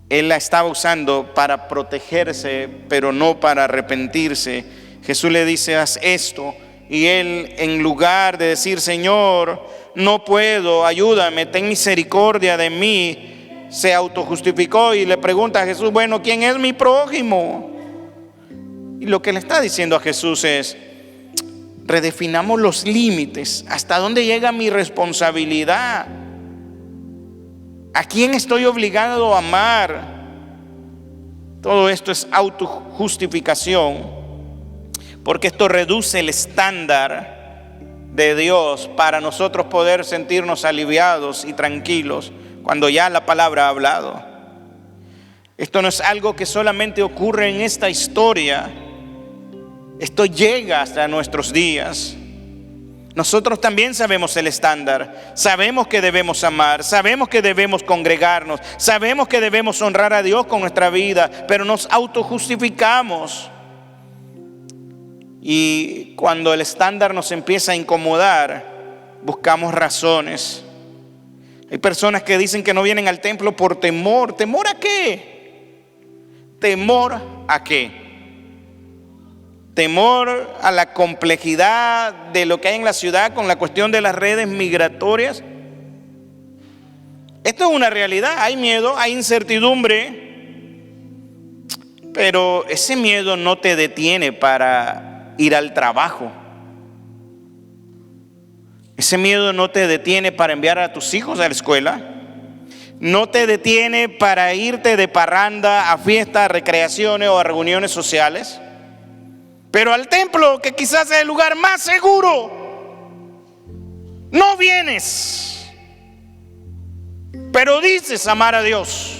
Speaker 1: Él la estaba usando para protegerse, pero no para arrepentirse. Jesús le dice: haz esto. Y él, en lugar de decir: Señor, no puedo, ayúdame, ten misericordia de mí, se autojustificó y le pregunta a Jesús: bueno, ¿quién es mi prójimo? Y lo que le está diciendo a Jesús es: redefinamos los límites. ¿Hasta dónde llega mi responsabilidad? ¿A quién estoy obligado a amar? Todo esto es autojustificación, porque esto reduce el estándar de Dios para nosotros poder sentirnos aliviados y tranquilos cuando ya la palabra ha hablado. Esto no es algo que solamente ocurre en esta historia. Esto llega hasta nuestros días. Nosotros también sabemos el estándar. Sabemos que debemos amar. Sabemos que debemos congregarnos. Sabemos que debemos honrar a Dios con nuestra vida. Pero nos autojustificamos. Y cuando el estándar nos empieza a incomodar, buscamos razones. Hay personas que dicen que no vienen al templo por temor. ¿Temor a qué? ¿Temor a qué? Temor a la complejidad de lo que hay en la ciudad con la cuestión de las redes migratorias. Esto es una realidad. Hay miedo, hay incertidumbre, pero ese miedo no te detiene para ir al trabajo. Ese miedo no te detiene para enviar a tus hijos a la escuela. No te detiene para irte de parranda a fiestas, a recreaciones o a reuniones sociales. Pero al templo, que quizás es el lugar más seguro, no vienes. Pero dices amar a Dios.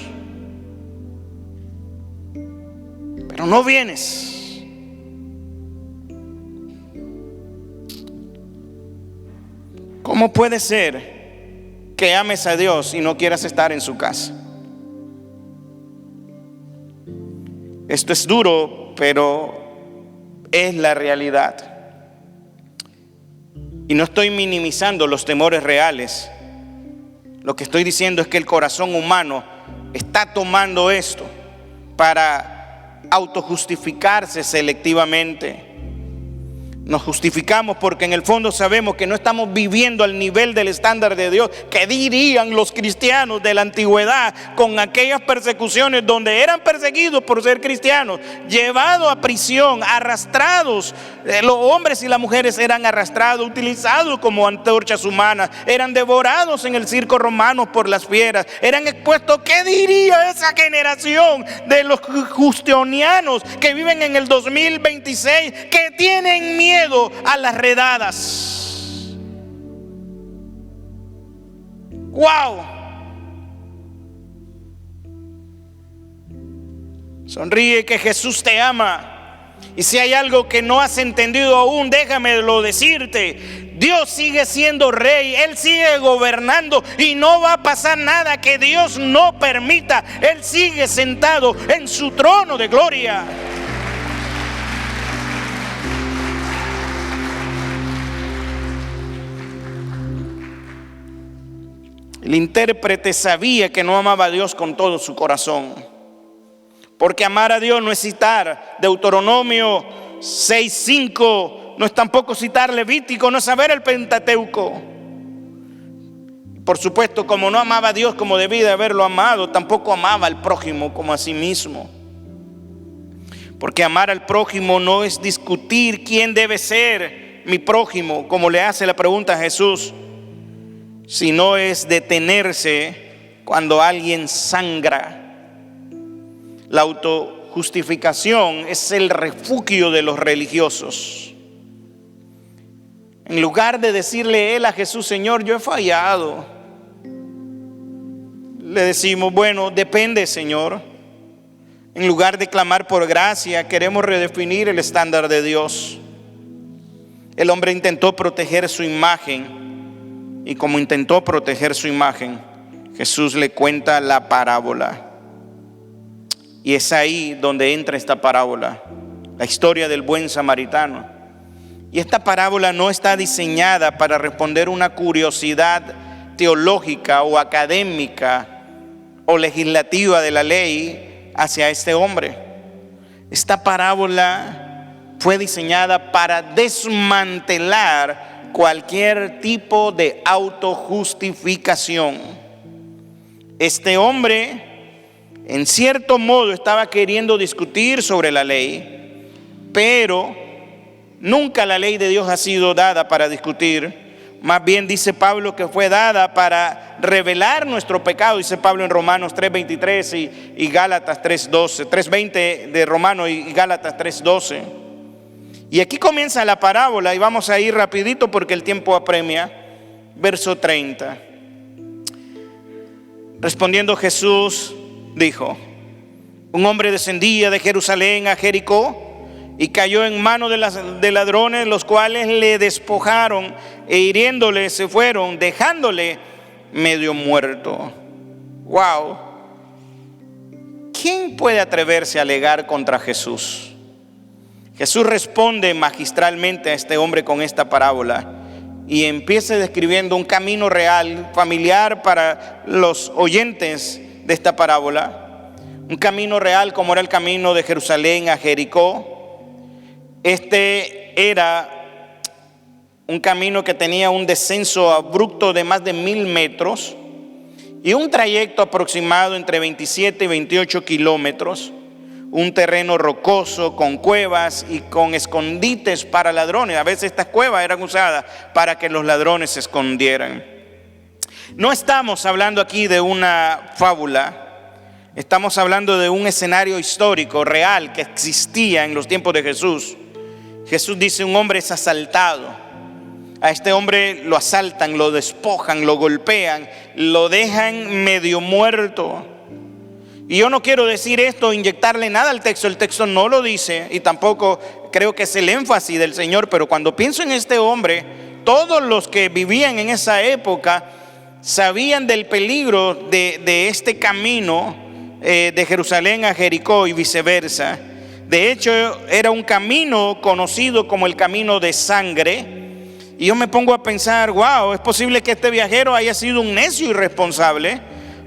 Speaker 1: Pero no vienes. ¿Cómo puede ser que ames a Dios y no quieras estar en su casa? Esto es duro, pero es la realidad. Y no estoy minimizando los temores reales. Lo que estoy diciendo es que el corazón humano está tomando esto para autojustificarse selectivamente. Nos justificamos porque en el fondo sabemos que no estamos viviendo al nivel del estándar de Dios. ¿Qué dirían los cristianos de la antigüedad con aquellas persecuciones donde eran perseguidos por ser cristianos, llevados a prisión, arrastrados? Los hombres y las mujeres eran arrastrados, utilizados como antorchas humanas, eran devorados en el circo romano por las fieras, eran expuestos. ¿Qué diría esa generación de los justinianos que viven en el 2026, que tienen miedo a las redadas? ¡Wow! Sonríe, que Jesús te ama. Y si hay algo que no has entendido aún, déjamelo decirte. Dios sigue siendo rey, Él sigue gobernando y no va a pasar nada que Dios no permita. Él sigue sentado en su trono de gloria. El intérprete sabía que no amaba a Dios con todo su corazón, porque amar a Dios no es citar Deuteronomio 6:5, no es tampoco citar Levítico, no es saber el Pentateuco. Por supuesto, como no amaba a Dios como debía de haberlo amado, tampoco amaba al prójimo como a sí mismo. Porque amar al prójimo no es discutir quién debe ser mi prójimo, como le hace la pregunta a Jesús, sino es detenerse cuando alguien sangra. La autojustificación es el refugio de los religiosos. En lugar de decirle él a Jesús: Señor, yo he fallado, le decimos: bueno, depende, Señor. En lugar de clamar por gracia, queremos redefinir el estándar de Dios. El hombre intentó proteger su imagen, y como intentó proteger su imagen, Jesús le cuenta la parábola. Y es ahí donde entra esta parábola, la historia del buen samaritano. Y esta parábola no está diseñada para responder una curiosidad teológica o académica o legislativa de la ley hacia este hombre. Esta parábola fue diseñada para desmantelar cualquier tipo de autojustificación. Este hombre, en cierto modo, estaba queriendo discutir sobre la ley, pero nunca la ley de Dios ha sido dada para discutir. Más bien dice Pablo que fue dada para revelar nuestro pecado, dice Pablo en Romanos 3:23 y Gálatas 3:12, 3:20 de Romanos y Gálatas 3:12. Y aquí comienza la parábola y vamos a ir rapidito porque el tiempo apremia. Verso 30. Respondiendo Jesús dijo: Un hombre descendía de Jerusalén a Jericó y cayó en manos de ladrones, los cuales le despojaron e hiriéndole se fueron, dejándole medio muerto. Wow. ¿Quién puede atreverse a alegar contra Jesús? Jesús responde magistralmente a este hombre con esta parábola y empieza describiendo un camino real, familiar para los oyentes de esta parábola. Un camino real como era el camino de Jerusalén a Jericó. Este era un camino que tenía un descenso abrupto de más de 1000 metros y un trayecto aproximado entre 27 y 28 kilómetros. Un terreno rocoso con cuevas y con escondites para ladrones. A veces estas cuevas eran usadas para que los ladrones se escondieran. No estamos hablando aquí de una fábula. Estamos hablando de un escenario histórico real que existía en los tiempos de Jesús. Jesús dice: un hombre es asaltado. A este hombre lo asaltan, lo despojan, lo golpean, lo dejan medio muerto. Y yo no quiero decir esto, inyectarle nada al texto. El texto no lo dice y tampoco creo que es el énfasis del Señor. Pero cuando pienso en este hombre, todos los que vivían en esa época sabían del peligro de este camino de Jerusalén a Jericó y viceversa. De hecho, era un camino conocido como el camino de sangre. Y yo me pongo a pensar, wow, es posible que este viajero haya sido un necio irresponsable,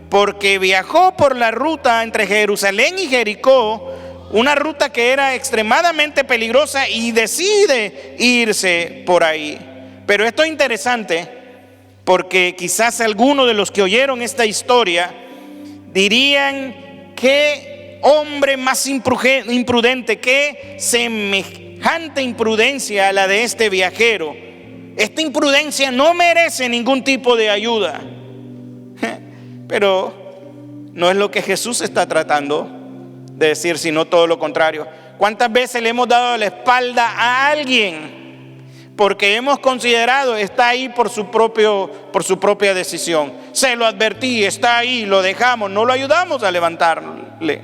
Speaker 1: porque viajó por la ruta entre Jerusalén y Jericó, una ruta que era extremadamente peligrosa, y decide irse por ahí. Pero esto es interesante porque quizás algunos de los que oyeron esta historia dirían: qué hombre más imprudente, qué semejante imprudencia a la de este viajero. Esta imprudencia no merece ningún tipo de ayuda. Pero no es lo que Jesús está tratando de decir, sino todo lo contrario. ¿Cuántas veces le hemos dado la espalda a alguien porque hemos considerado está ahí por su propia decisión? Se lo advertí, está ahí, lo dejamos, no lo ayudamos a levantarle.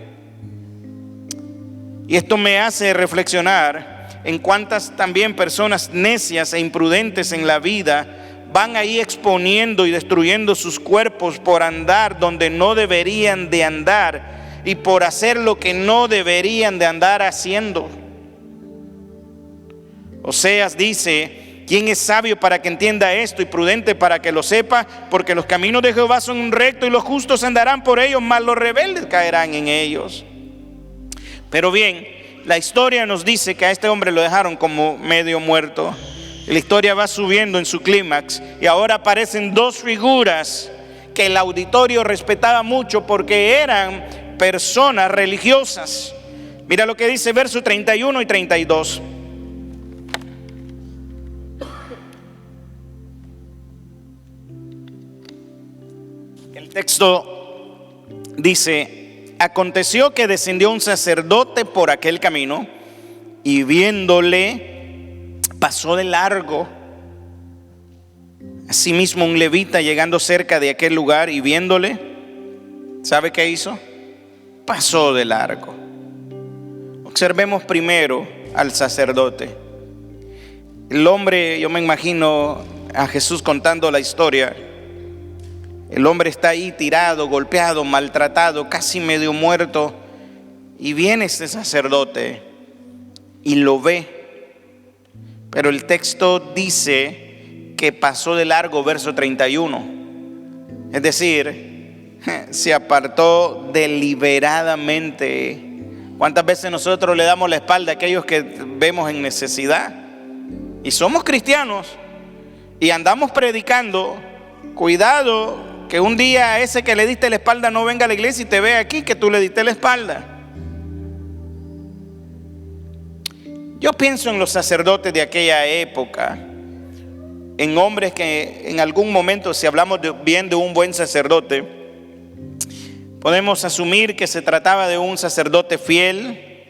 Speaker 1: Y esto me hace reflexionar en cuántas también personas necias e imprudentes en la vida van ahí exponiendo y destruyendo sus cuerpos por andar donde no deberían de andar y por hacer lo que no deberían de andar haciendo. Oseas dice: ¿quién es sabio para que entienda esto y prudente para que lo sepa? Porque los caminos de Jehová son rectos y los justos andarán por ellos, mas los rebeldes caerán en ellos. Pero bien, la historia nos dice que a este hombre lo dejaron como medio muerto. La historia va subiendo en su clímax y ahora aparecen dos figuras que el auditorio respetaba mucho porque eran personas religiosas. Mira lo que dice versos 31 y 32. El texto dice: aconteció que descendió un sacerdote por aquel camino y viéndole pasó de largo. Asimismo un levita, llegando cerca de aquel lugar y viéndole, ¿sabe qué hizo? Pasó de largo. Observemos primero al sacerdote. El hombre, yo me imagino a Jesús contando la historia. El hombre está ahí tirado, golpeado, maltratado, casi medio muerto, y viene este sacerdote y lo ve. Pero el texto dice que pasó de largo, verso 31. Es decir, se apartó deliberadamente. ¿Cuántas veces nosotros le damos la espalda a aquellos que vemos en necesidad? Y somos cristianos y andamos predicando. Cuidado que un día ese que le diste la espalda no venga a la iglesia y te vea aquí que tú le diste la espalda. Yo pienso en los sacerdotes de aquella época, en hombres que en algún momento, si hablamos bien de un buen sacerdote, podemos asumir que se trataba de un sacerdote fiel.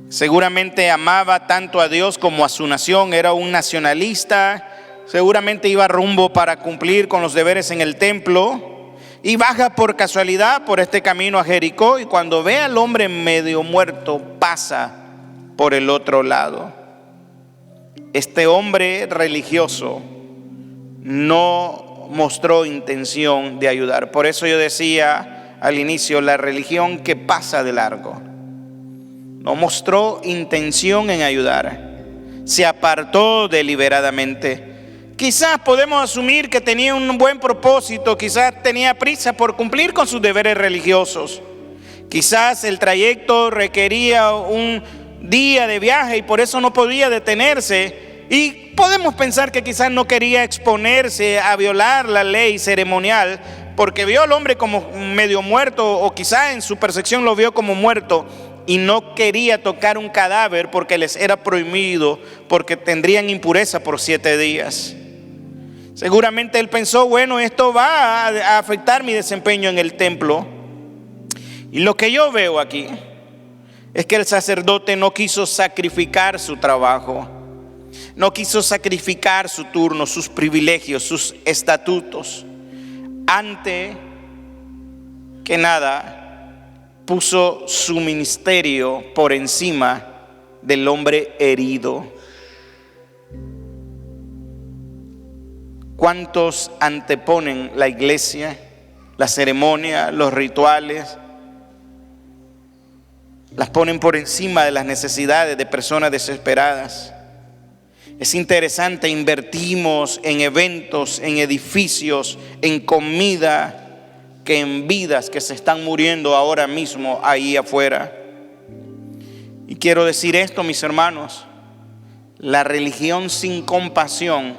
Speaker 1: Seguramente amaba tanto a Dios como a su nación, era un nacionalista, seguramente iba rumbo para cumplir con los deberes en el templo. y baja por casualidad por este camino a Jericó, y cuando ve al hombre medio muerto, pasa por el otro lado. Este hombre religioso no mostró intención de ayudar. Por eso yo decía al inicio, la religión que pasa de largo. No mostró intención en ayudar. Se apartó deliberadamente. Quizás podemos asumir que tenía un buen propósito, quizás tenía prisa por cumplir con sus deberes religiosos. Quizás el trayecto requería un día de viaje y por eso no podía detenerse. Y podemos pensar que quizás no quería exponerse a violar la ley ceremonial porque vio al hombre como medio muerto, o quizás en su percepción lo vio como muerto y no quería tocar un cadáver porque les era prohibido, porque tendrían impureza por 7 días. Seguramente él pensó, bueno, esto va a afectar mi desempeño en el templo. Y lo que yo veo aquí es que el sacerdote no quiso sacrificar su trabajo, no quiso sacrificar su turno, sus privilegios, sus estatutos. Antes que nada, puso su ministerio por encima del hombre herido. ¿Cuántos anteponen la iglesia, la ceremonia, los rituales? Las ponen por encima de las necesidades de personas desesperadas. Es interesante, invertimos en eventos, en edificios, en comida, que en vidas que se están muriendo ahora mismo ahí afuera. Y quiero decir esto, mis hermanos: la religión sin compasión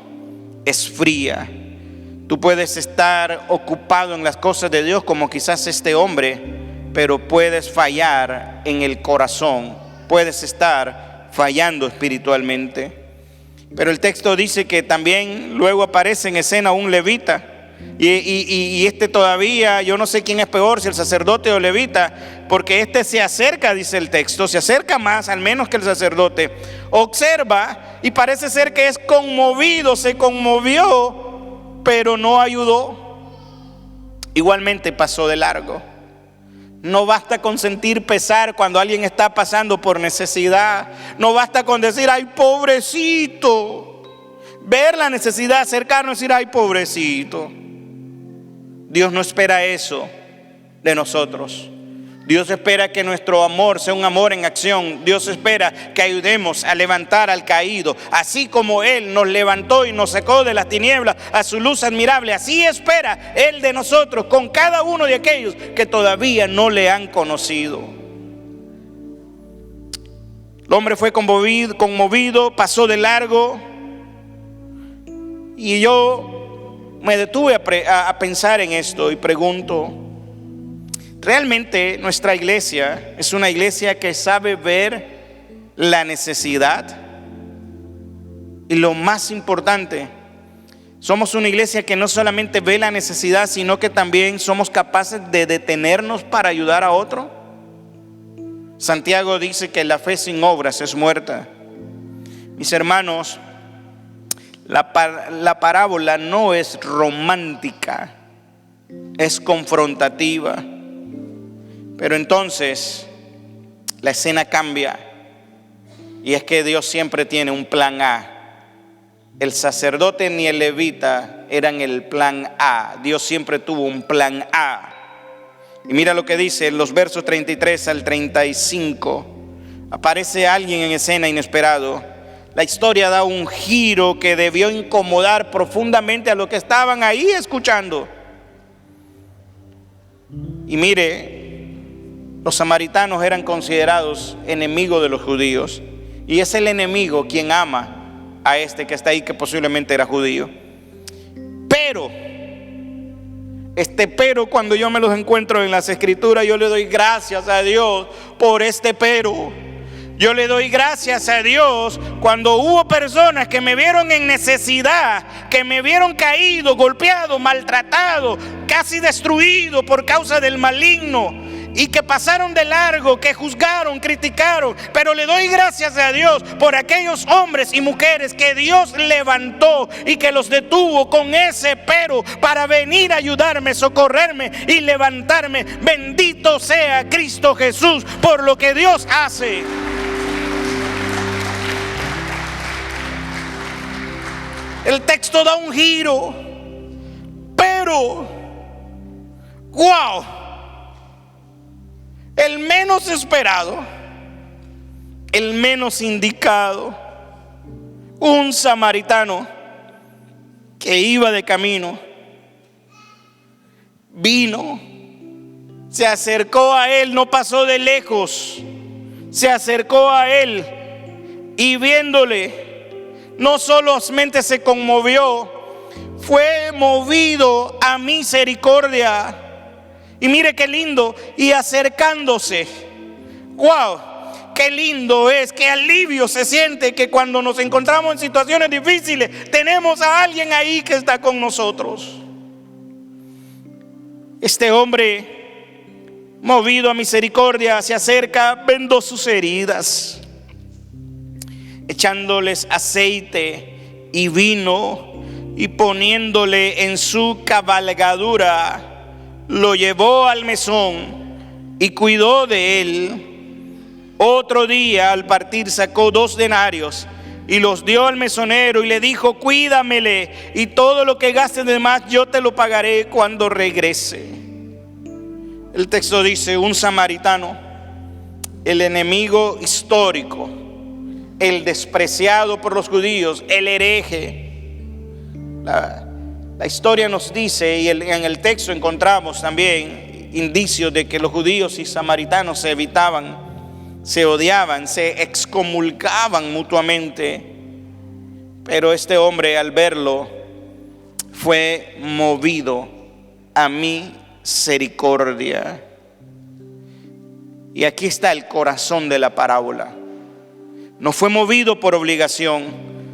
Speaker 1: es fría. Tú puedes estar ocupado en las cosas de Dios como quizás este hombre, pero puedes fallar en el corazón, puedes estar fallando espiritualmente. Pero el texto dice que también luego aparece en escena un levita, y este todavía, yo no sé quién es peor, si el sacerdote o el levita, porque este se acerca, dice el texto, se acerca más al menos que el sacerdote, observa y parece ser que es conmovido, se conmovió, pero no ayudó. Igualmente pasó de largo. No basta con sentir pesar cuando alguien está pasando por necesidad. No basta con decir, ay, pobrecito. Ver la necesidad, acercarnos y decir, ay, pobrecito. Dios no espera eso de nosotros. Dios espera que nuestro amor sea un amor en acción. Dios espera que ayudemos a levantar al caído. Así como Él nos levantó y nos sacó de las tinieblas a su luz admirable, así espera Él de nosotros con cada uno de aquellos que todavía no le han conocido. El hombre fue conmovido, pasó de largo. Y yo me detuve a pensar en esto y pregunto: ¿realmente nuestra iglesia es una iglesia que sabe ver la necesidad? Y lo más importante, somos una iglesia que no solamente ve la necesidad, sino que también somos capaces de detenernos para ayudar a otro. Santiago dice que la fe sin obras es muerta. Mis hermanos, la parábola no es romántica, es confrontativa. Pero entonces la escena cambia, y es que Dios siempre tiene un plan A. El sacerdote ni el levita eran el plan A. Dios siempre tuvo un plan A. Y mira lo que dice en los versos 33 al 35. Aparece alguien en escena inesperado. La historia da un giro que debió incomodar profundamente a los que estaban ahí escuchando. Y mire, los samaritanos eran considerados enemigos de los judíos, y es el enemigo quien ama a este que está ahí, que posiblemente era judío. Pero cuando yo me los encuentro en las escrituras, yo le doy gracias a Dios por este pero. Yo le doy gracias a Dios cuando hubo personas que me vieron en necesidad, que me vieron caído, golpeado, maltratado, casi destruido por causa del maligno. y que pasaron de largo, que juzgaron, criticaron. Pero le doy gracias a Dios por aquellos hombres y mujeres que Dios levantó y que los detuvo con ese pero para venir a ayudarme, socorrerme y levantarme. Bendito sea Cristo Jesús por lo que Dios hace. El texto da un giro, pero wow, el menos esperado, el menos indicado, un samaritano que iba de camino, vino, se acercó a él, no pasó de lejos, se acercó a él y viéndole, no solamente se conmovió, fue movido a misericordia. Y mire qué lindo, y acercándose, wow, qué lindo es, qué alivio se siente que cuando nos encontramos en situaciones difíciles tenemos a alguien ahí que está con nosotros. Este hombre, movido a misericordia, se acerca, vendó sus heridas, echándoles aceite y vino, y poniéndole en su cabalgadura, lo llevó al mesón y cuidó de él. Otro día, al partir, sacó 2 denarios y los dio al mesonero y le dijo: cuídamele, y todo lo que gastes de más yo te lo pagaré cuando regrese. El texto dice: un samaritano, el enemigo histórico, el despreciado por los judíos, el hereje. La historia nos dice, y en el texto encontramos también indicios de que los judíos y samaritanos se evitaban, se odiaban, se excomulgaban mutuamente. Pero este hombre, al verlo, fue movido a misericordia. Y aquí está el corazón de la parábola. No fue movido por obligación,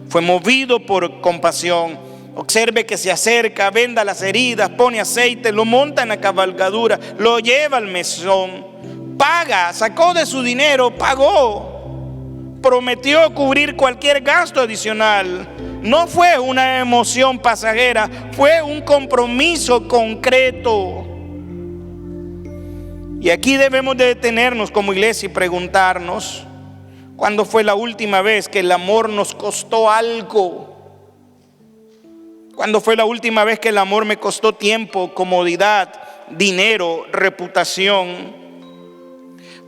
Speaker 1: fue movido por compasión. Observe que se acerca, venda las heridas, pone aceite, lo monta en la cabalgadura, lo lleva al mesón, paga, sacó de su dinero, pagó, prometió cubrir cualquier gasto adicional. No fue una emoción pasajera, fue un compromiso concreto. Y aquí debemos de detenernos como iglesia y preguntarnos: ¿cuándo fue la última vez que el amor nos costó algo? ¿Cuándo fue la última vez que el amor me costó tiempo, comodidad, dinero, reputación?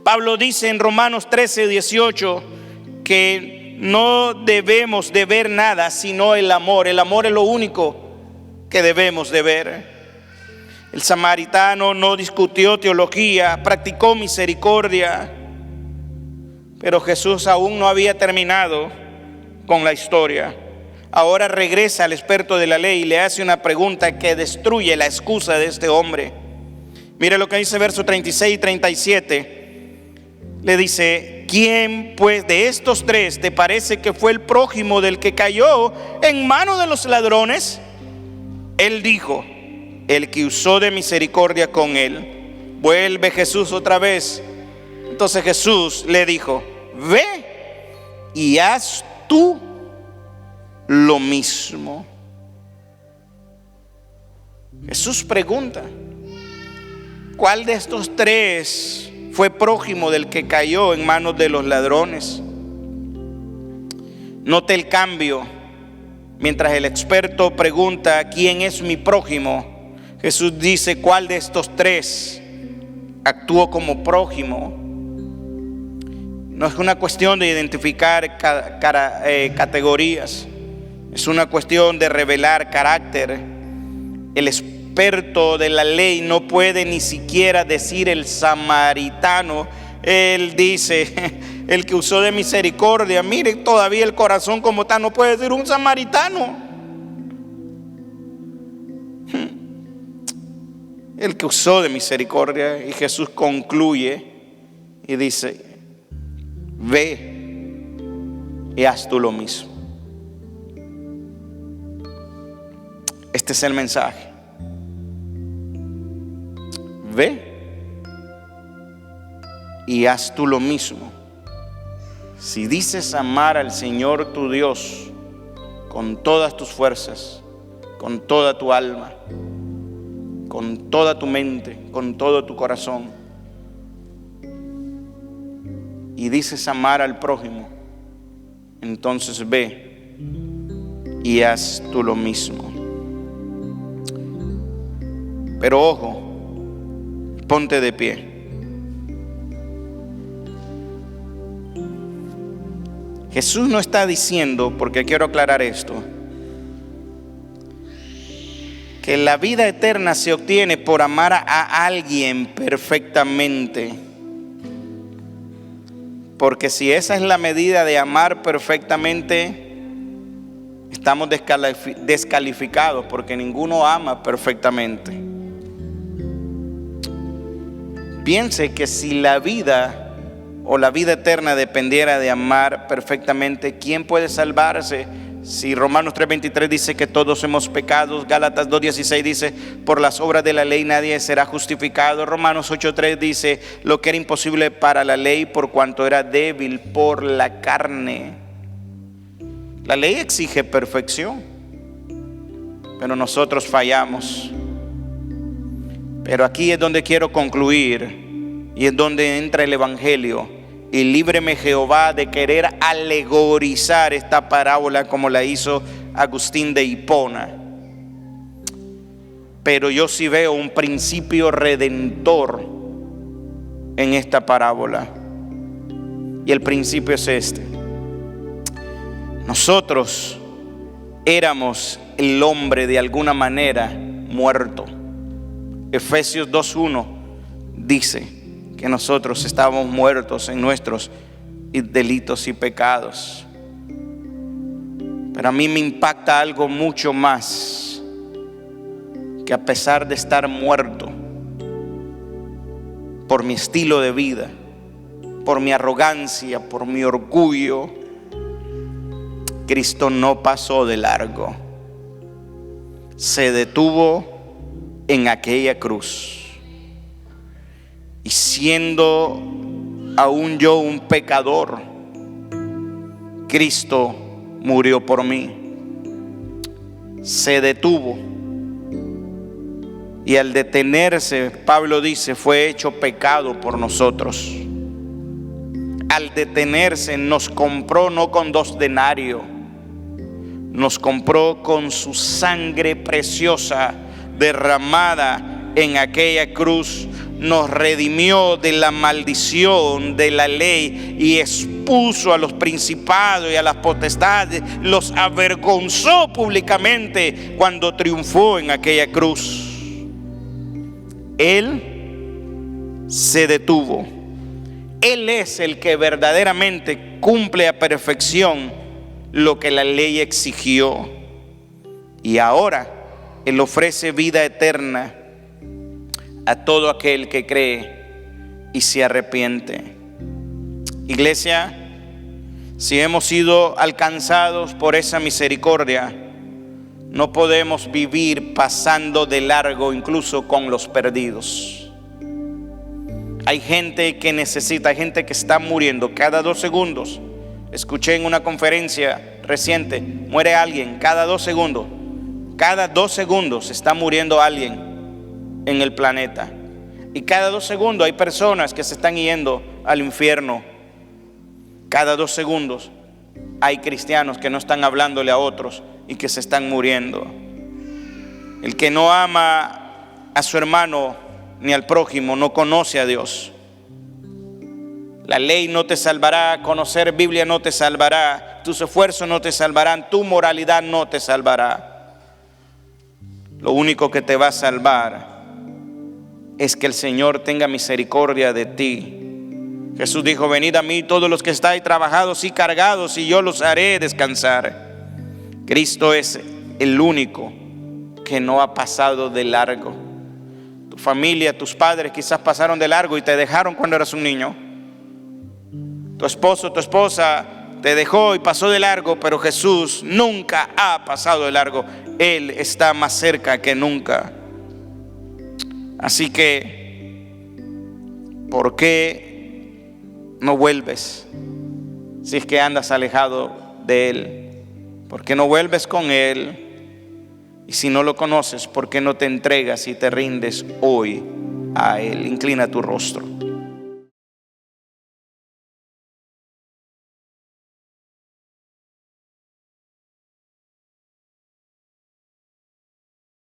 Speaker 1: Pablo dice en Romanos 13:18 que no debemos de ver nada sino el amor. El amor es lo único que debemos de ver. El samaritano no discutió teología, practicó misericordia. Pero Jesús aún no había terminado con la historia. Ahora regresa al experto de la ley y le hace una pregunta que destruye la excusa de este hombre. Mire lo que dice versos 36 y 37. Le dice: ¿quién pues de estos 3 te parece que fue el prójimo del que cayó en manos de los ladrones? Él dijo: el que usó de misericordia con él. Vuelve Jesús otra vez. Entonces Jesús le dijo: ve y haz tú lo mismo. Jesús pregunta: ¿cuál de estos 3 fue prójimo del que cayó en manos de los ladrones? Note el cambio. Mientras el experto pregunta: ¿quién es mi prójimo?, Jesús dice: ¿cuál de estos 3 actuó como prójimo? No es una cuestión de identificar categorías, es una cuestión de revelar carácter. El experto de la ley no puede ni siquiera decir el samaritano. Él dice: el que usó de misericordia. Mire todavía el corazón como está, no puede decir un samaritano. El que usó de misericordia. Y Jesús concluye y dice: ve y haz tú lo mismo. Este es el mensaje. Ve y haz tú lo mismo. Si dices amar al Señor tu Dios con todas tus fuerzas, con toda tu alma, con toda tu mente, con todo tu corazón, y dices amar al prójimo, entonces ve y haz tú lo mismo. Pero ojo, ponte de pie. Jesús no está diciendo, porque quiero aclarar esto, que la vida eterna se obtiene por amar a alguien perfectamente. Porque si esa es la medida de amar perfectamente, estamos descalificados, porque ninguno ama perfectamente. Piense que si la vida o la vida eterna dependiera de amar perfectamente, ¿quién puede salvarse? Si Romanos 3:23 dice que todos hemos pecado, Gálatas 2:16 dice por las obras de la ley nadie será justificado, Romanos 8:3 dice lo que era imposible para la ley por cuanto era débil por la carne. La ley exige perfección, pero nosotros fallamos. Pero aquí es donde quiero concluir y es donde entra el Evangelio. Y líbreme Jehová de querer alegorizar esta parábola como la hizo Agustín de Hipona. Pero yo sí veo un principio redentor en esta parábola. Y el principio es este. Nosotros éramos el hombre de alguna manera muerto. Efesios 2:1 dice que nosotros estábamos muertos en nuestros delitos y pecados. Pero a mí me impacta algo mucho más, que a pesar de estar muerto por mi estilo de vida, por mi arrogancia, por mi orgullo, Cristo no pasó de largo. Se detuvo en aquella cruz. Y siendo aún yo un pecador, Cristo murió por mí. Se detuvo. Y al detenerse, Pablo dice, fue hecho pecado por nosotros. Al detenerse nos compró no con 2 denarios, nos compró con su sangre preciosa derramada en aquella cruz. Nos redimió de la maldición de la ley y expuso a los principados y a las potestades, los avergonzó públicamente cuando triunfó en aquella cruz. Él se detuvo. Él es el que verdaderamente cumple a perfección lo que la ley exigió. Y ahora Él ofrece vida eterna a todo aquel que cree y se arrepiente. Iglesia, si hemos sido alcanzados por esa misericordia, no podemos vivir pasando de largo incluso con los perdidos. Hay gente que necesita, hay gente que está muriendo cada 2 segundos. Escuché en una conferencia reciente, muere alguien cada 2 segundos. Cada 2 segundos está muriendo alguien en el planeta. Y cada 2 segundos hay personas que se están yendo al infierno. Cada 2 segundos hay cristianos que no están hablándole a otros y que se están muriendo. El que no ama a su hermano ni al prójimo no conoce a Dios. La ley no te salvará, conocer Biblia no te salvará, tus esfuerzos no te salvarán, tu moralidad no te salvará. Lo único que te va a salvar es que el Señor tenga misericordia de ti. Jesús dijo, venid a mí todos los que estáis trabajados y cargados y yo los haré descansar. Cristo es el único que no ha pasado de largo. Tu familia, tus padres quizás pasaron de largo y te dejaron cuando eras un niño. Tu esposo, tu esposa te dejó y pasó de largo, pero Jesús nunca ha pasado de largo. Él está más cerca que nunca. Así que, ¿por qué no vuelves? Si es que andas alejado de Él, ¿por qué no vuelves con Él? Y si no lo conoces, ¿por qué no te entregas y te rindes hoy a Él? Inclina tu rostro.